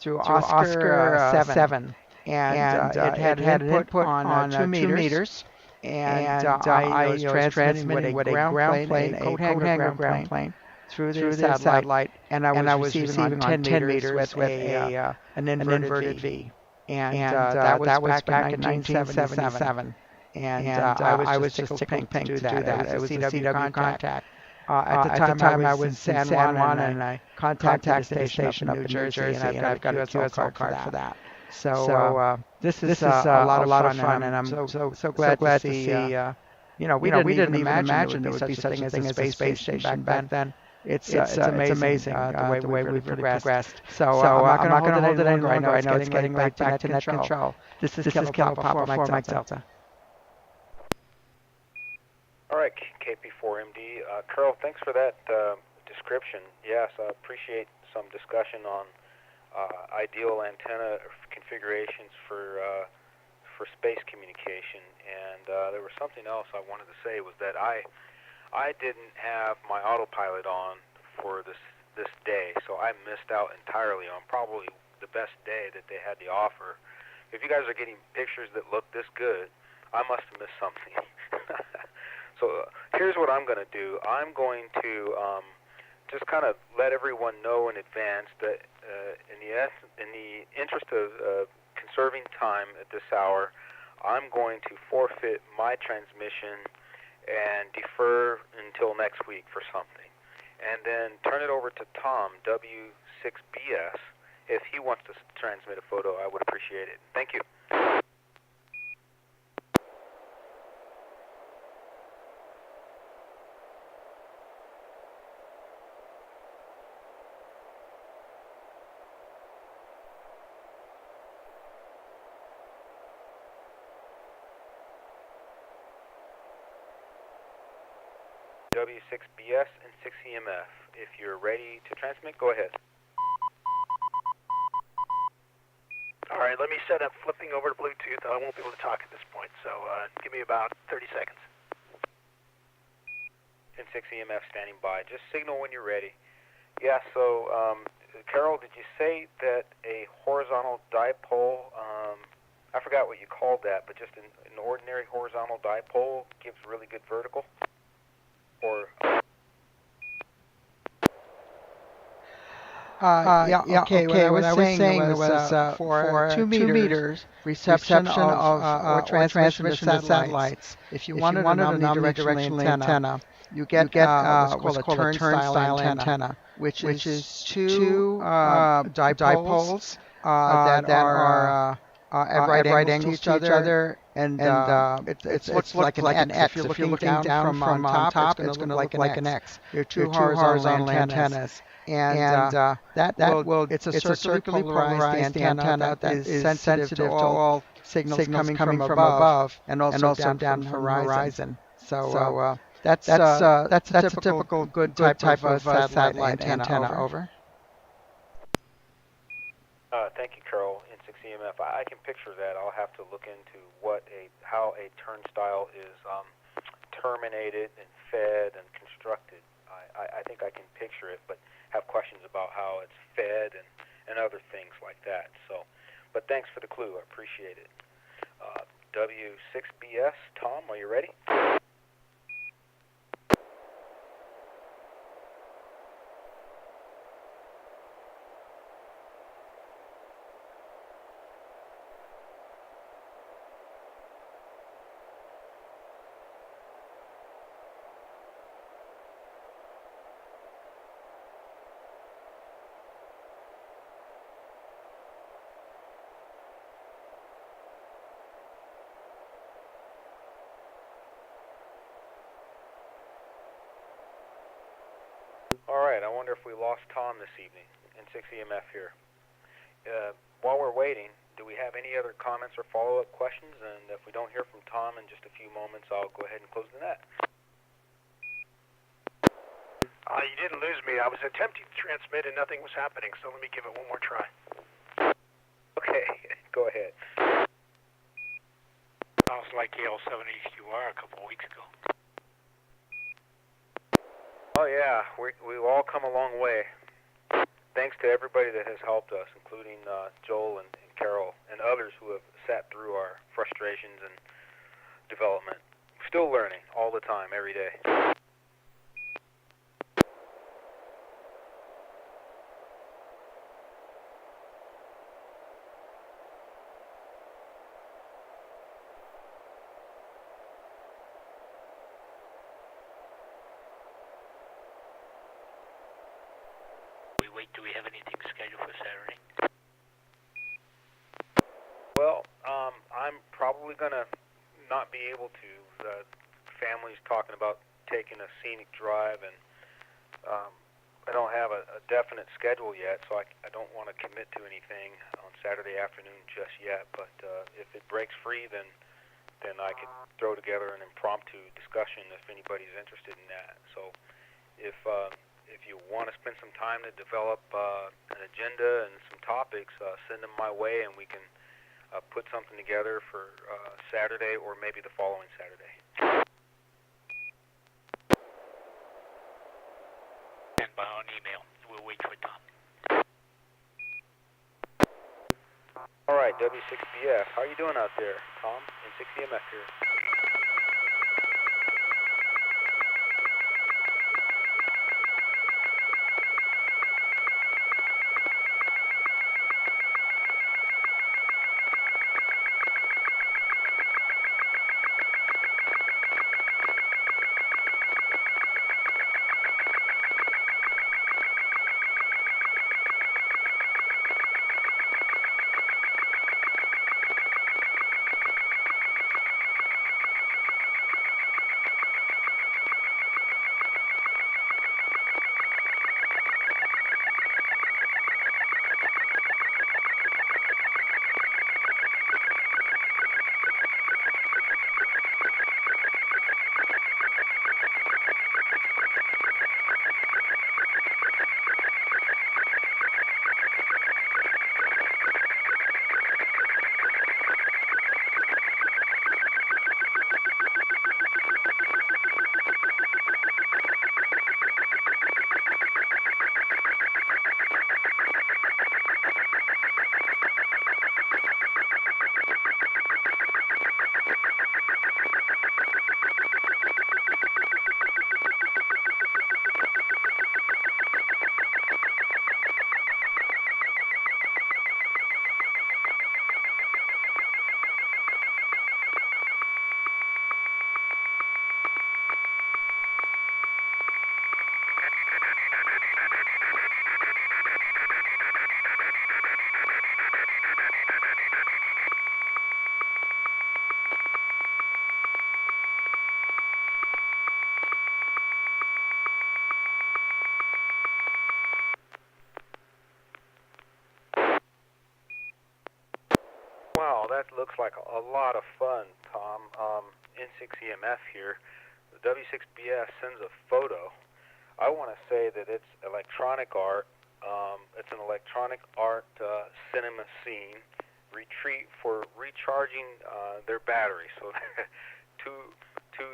Speaker 4: through Oscar 7, and it had an input on 2 meters, and I was transmitting with a ground plane, a coat hanger ground plane, through the satellite, and I was receiving on 10 meters with an inverted V, and that was back in 1977, and I was just tickled pink to do that. It was a CW contact. At the time I was in San Juan, and I contacted the station up in New Jersey, and I've got a QSL card for that. So this is a lot of fun, and I'm so glad to see. We didn't even imagine there would be such a thing as a space station back then. It's amazing the way we've progressed. So I'm not going to hold it any longer. I know it's getting back to net control. This is Kilo Papa for Mike Delta.
Speaker 1: All right, KP4MD. Carol, thanks for that description. Yes, I appreciate some discussion on ideal antenna configurations for space communication. And there was something else I wanted to say was that I didn't have my autopilot on for this day, so I missed out entirely on probably the best day that they had to offer. If you guys are getting pictures that look this good, I must have missed something. So here's what I'm going to do. I'm going to just kind of let everyone know in advance that in the interest of conserving time at this hour, I'm going to forfeit my transmission and defer until next week for something. And then turn it over to Tom, W6BS. If he wants to transmit a photo, I would appreciate it. Thank you. W6BS and 6EMF. If you're ready to transmit, go ahead.
Speaker 6: All right, let me set up flipping over to Bluetooth. I won't be able to talk at this point, so give me about 30 seconds.
Speaker 1: And 6EMF standing by. Just signal when you're ready. Yeah, so, Carol, did you say that a horizontal dipole, I forgot what you called that, but just an ordinary horizontal dipole gives really good vertical? Or...
Speaker 4: Okay. What I was saying was for 2 meters reception of or transmission to satellites. If you wanted an omnidirectional antenna, you get what's called a turnstile antenna, which is two dipoles that are at right angles to each other, and it looks like an X. If you're looking down from on top, it's going to look like an X. They're two horizontal antennas. And it's a circularly polarized antenna that is sensitive to all signals coming from above and also down from the horizon. So that's a typical good type of satellite antenna. Over.
Speaker 1: Thank you, Carol, in 6EMF. I can picture that. I'll have to look into how a turnstile is terminated and fed and constructed. I think I can picture it, but have questions about how it's fed and other things like that. So, but thanks for the clue. I appreciate it. W6BS, Tom, are you ready? All right, I wonder if we lost Tom this evening in 6EMF here. While we're waiting, do we have any other comments or follow-up questions? And if we don't hear from Tom in just a few moments, I'll go ahead and close the net.
Speaker 6: You didn't lose me. I was attempting to transmit and nothing was happening, so let me give it one more try.
Speaker 1: Okay, go ahead.
Speaker 5: Sounds like AL7HQR a couple of weeks ago.
Speaker 1: Oh yeah, we've all come a long way. Thanks to everybody that has helped us, including Joel and Carol and others who have sat through our frustrations and development. Still learning all the time, every day.
Speaker 5: Do we have anything scheduled for Saturday?
Speaker 1: Well, I'm probably going to not be able to. The family's talking about taking a scenic drive, and I don't have a definite schedule yet, so I don't want to commit to anything on Saturday afternoon just yet. But if it breaks free, then I could throw together an impromptu discussion if anybody's interested in that. So if you want to spend some time to develop an agenda and some topics, send them my way, and we can put something together for Saturday or maybe the following Saturday.
Speaker 5: And by on email. We'll wait for Tom.
Speaker 1: All right, W6BF. How are you doing out there, Tom? And 6EMF here. looks like a lot of fun, Tom. N6EMF here. The W6BS sends a photo. I want to say that it's electronic art. It's an electronic art cinema scene retreat for recharging their battery. So two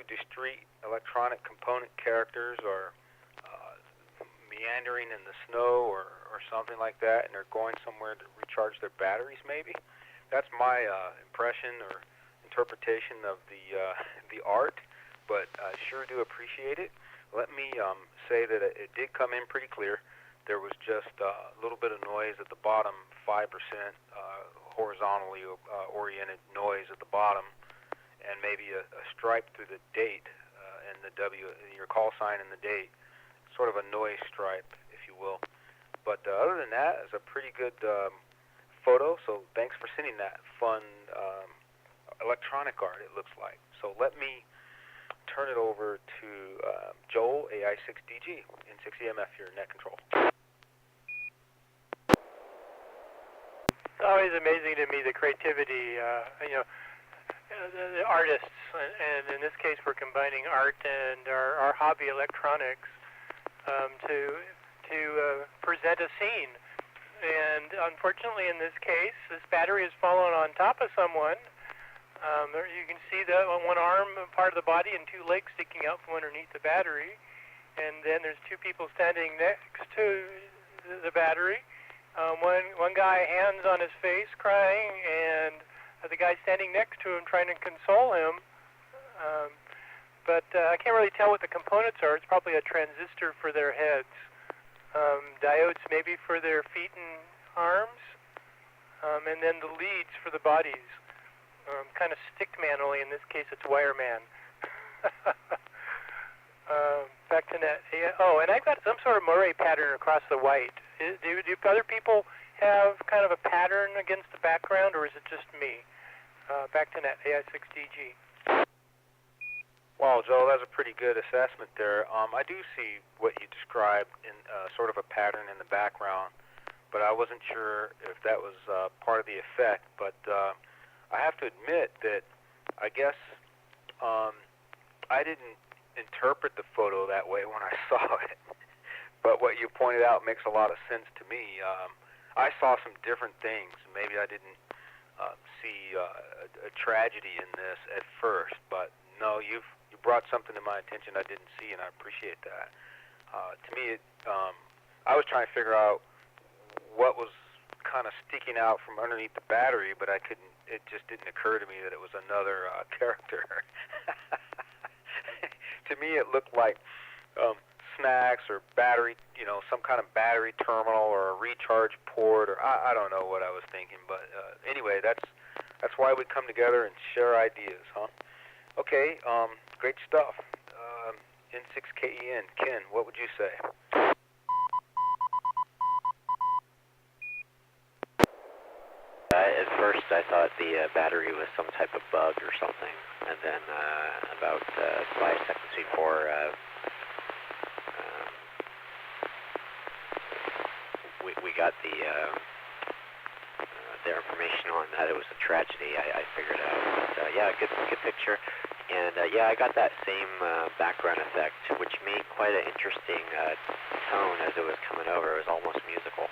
Speaker 1: discrete electronic component characters are meandering in the snow or something like that, and they're going somewhere to recharge their batteries, maybe. That's my impression or interpretation of the art, but I sure do appreciate it. Let me say that it did come in pretty clear. There was just a little bit of noise at the bottom, 5% horizontally oriented noise at the bottom, and maybe a stripe through the date and the your call sign and the date, sort of a noise stripe, if you will. But other than that, it's a pretty good photo, so thanks for sending that fun electronic art, it looks like. So let me turn it over to Joel, AI6DG, N6EMF here, Net Control.
Speaker 2: It's always amazing to me, the creativity, the artists, and in this case we're combining art and our hobby electronics to present a scene. And unfortunately in this case, this battery has fallen on top of someone. You can see the one arm part of the body and two legs sticking out from underneath the battery. And then there's two people standing next to the battery. One guy, hands on his face, crying, and the guy standing next to him trying to console him. But I can't really tell what the components are. It's probably a transistor for their heads, diodes maybe for their feet and arms, and then the leads for the bodies. Kind of stickman, only in this case it's wireman. Back to net. Oh, and I've got some sort of moire pattern across the white. Do other people have kind of a pattern against the background, or is it just me? Back to net, AI6DG.
Speaker 1: Wow, Joel, that's a pretty good assessment there. I do see what you described in sort of a pattern in the background, but I wasn't sure if that was part of the effect. But I have to admit that I guess I didn't interpret the photo that way when I saw it. But what you pointed out makes a lot of sense to me. I saw some different things. Maybe I didn't see a tragedy in this at first, but no, you brought something to my attention I didn't see, and I appreciate that. To me, I was trying to figure out what was kind of sticking out from underneath the battery, but I couldn't. It just didn't occur to me that it was another character. To me, it looked like snacks or battery, some kind of battery terminal or a recharge port, or I don't know what I was thinking. But anyway, that's why we come together and share ideas, huh? Okay, great stuff. N6KEN, Ken, what would you say?
Speaker 3: At first, I thought the battery was some type of bug or something, and then about 5 seconds before we got the information on that it was a tragedy, I figured out. But, yeah, good picture, and yeah, I got that same background effect, which made quite an interesting tone as it was coming over. It was almost musical.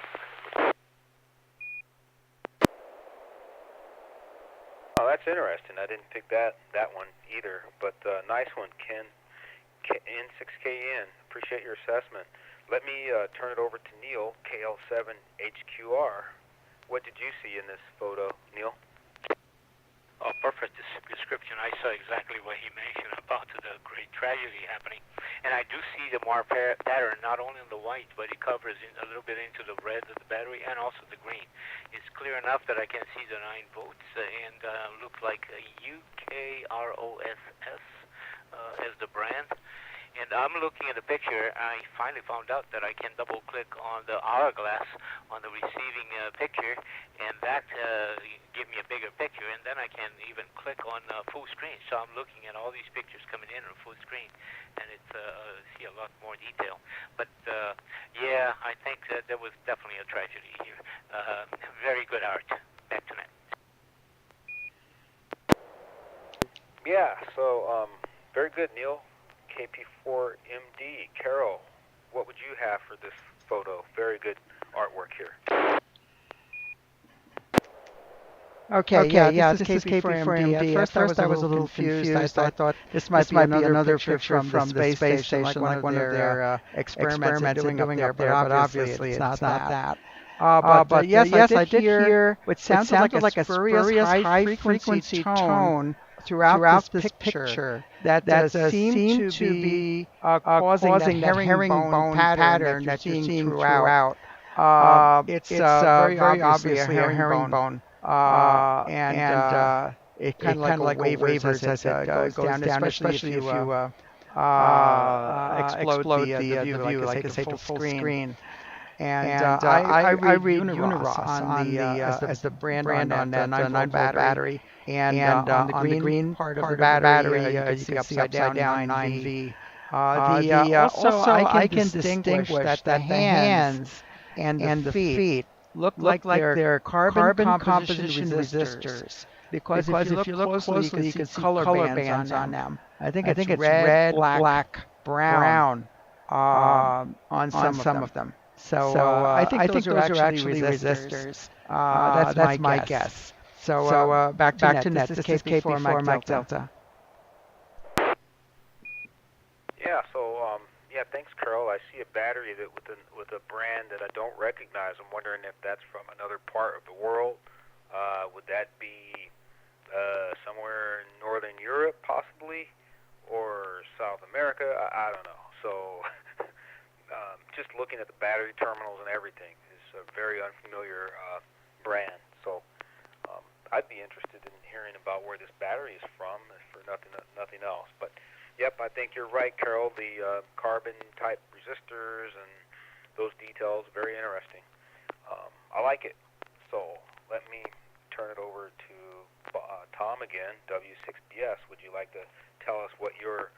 Speaker 1: Oh, that's interesting. I didn't pick that one either, but nice one, Ken. N6KN, appreciate your assessment. Let me turn it over to Neil, KL7HQR. What did you see in this photo, Neil?
Speaker 5: Oh, perfect description. I saw exactly what he mentioned about the great tragedy happening. And I do see the more pattern, not only in the white, but it covers a little bit into the red of the battery and also the green. It's clear enough that I can see the 9 volts and looks like a UKROSS as the brand. And I'm looking at the picture. I finally found out that I can double-click on the hourglass on the receiving picture, and that give me a bigger picture. And then I can even click on full screen. So I'm looking at all these pictures coming in on full screen, and it's see a lot more detail. But yeah, I think that there was definitely a tragedy here. Very good art. Back to net.
Speaker 1: Yeah, so very good, Neil. KP4MD. Carol, what would you have for this photo? Very good artwork here.
Speaker 4: Okay, this is KP4MD. At first I was a little confused. I thought this might be another picture from the space station, like one of their experiments they're doing up there, but obviously it's not that. But yes, I did hear what sounded like a spurious high-frequency tone throughout this picture that seemed to be causing that herringbone pattern that you're seeing throughout. It's very obviously a herringbone. And it kind of like wavers as it goes down, especially if you explode the view, like I say, to full screen. And I read ARISS on as the brand on that 9-volt battery. And on the green part of the battery, you can see upside down 9V. Also, I can distinguish that the hands and the feet look like they're carbon composition resistors. Because if you look closely, you can see color bands on them. I think it's red, black, brown on some of them. So I think those are actually resistors. That's my guess. So back to net. This is KP4 Mike Delta.
Speaker 1: Yeah. So thanks, Carol. I see a battery that with a brand that I don't recognize. I'm wondering if that's from another part of the world. Would that be somewhere in Northern Europe, possibly, or South America? I don't know. So. Just looking at the battery terminals and everything is a very unfamiliar brand. So I'd be interested in hearing about where this battery is from, if for nothing else. But yep, I think you're right, Carol. The carbon type resistors and those details, very interesting. I like it. So let me turn it over to Tom again, W6BS. Would you like to tell us what your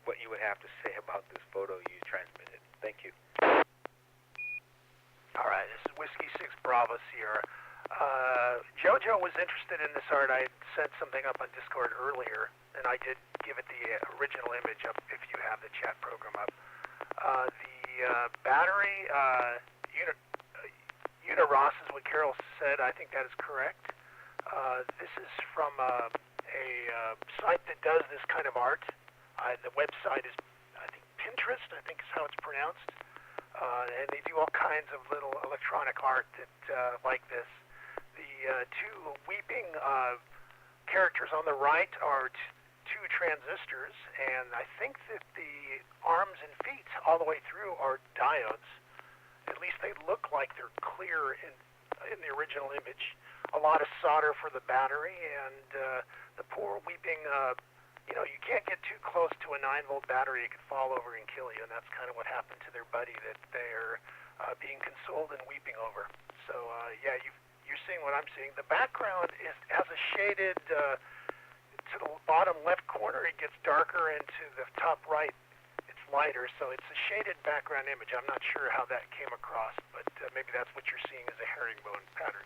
Speaker 1: what you would have to say about this photo you transmitted? Thank you.
Speaker 6: All right, this is Whiskey 6 Bravo Sierra. Jojo was interested in this art. I sent something up on Discord earlier, and I did give it the original image up if you have the chat program up. The battery, ARISS is what Carol said. I think that is correct. This is from a site that does this kind of art. The website is, I think, Pinterest, I think is how it's pronounced. And they do all kinds of little electronic art that like this. The two weeping characters on the right are two transistors, and I think that the arms and feet all the way through are diodes. At least they look like they're clear in the original image. A lot of solder for the battery, and the poor weeping you can't get too close to a 9-volt battery. It could fall over and kill you, and that's kind of what happened to their buddy that they're being consoled and weeping over. So, you're seeing what I'm seeing. The background has a shaded, to the bottom left corner, it gets darker, and to the top right, it's lighter. So it's a shaded background image. I'm not sure how that came across, but maybe that's what you're seeing as a herringbone pattern.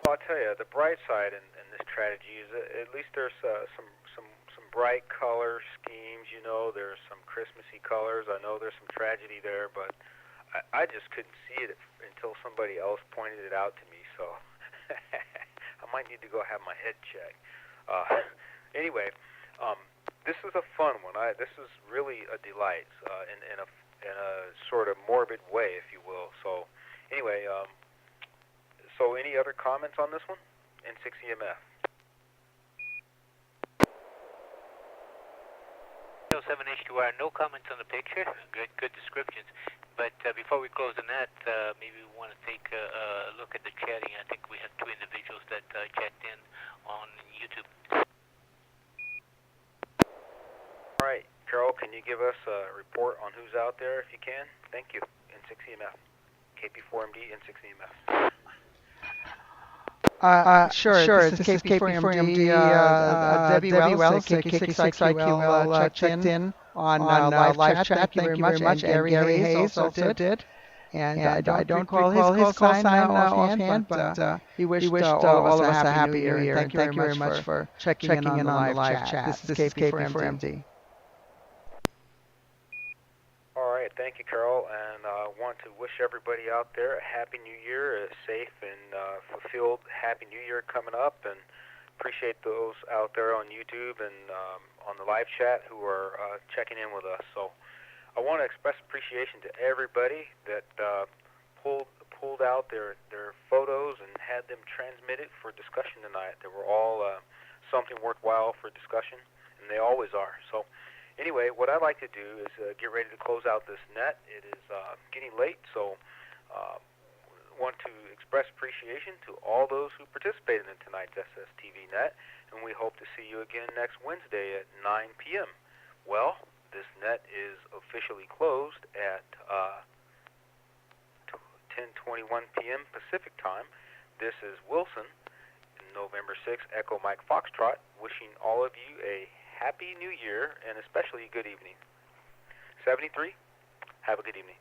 Speaker 1: Well, I'll tell you, the bright side in this tragedy is at least there's some bright color schemes. There's some Christmassy colors. I know there's some tragedy there, but I just couldn't see it until somebody else pointed it out to me. So I might need to go have my head checked. Anyway, this is a fun one. This is really a delight in a sort of morbid way, if you will. So anyway. So any other comments on this one? N6EMF.
Speaker 5: 7HQR, no comments on the picture. Good descriptions. But before we close on that, maybe we want to take a look at the chatting. I think we have two individuals that checked in on YouTube.
Speaker 1: All right, Carol, can you give us a report on who's out there if you can? Thank you. N6EMF. KP4MD, N6EMF.
Speaker 4: Sure. This is KP4MD. Debbie Wells, K6IQL, checked in on live chat. Thank you very much. And Gary Hayes also did. And I don't recall his call sign offhand, but he wished all of us a happy new year. And thank you very much for checking in on the live chat. This is KP4MD.
Speaker 1: All right, thank you, Carol, and I want to wish everybody out there a Happy New Year, a safe and fulfilled Happy New Year coming up, and appreciate those out there on YouTube and on the live chat who are checking in with us. So I want to express appreciation to everybody that pulled out their photos and had them transmitted for discussion tonight. They were all something worthwhile for discussion, and they always are. So anyway, what I'd like to do is get ready to close out this net. It is getting late, so want to express appreciation to all those who participated in tonight's SSTV net, and we hope to see you again next Wednesday at 9 p.m. Well, this net is officially closed at 10:21 p.m. Pacific time. This is Wilson, November 6th, Echo Mike Foxtrot, wishing all of you a Happy New Year, and especially a good evening. 73, have a good evening.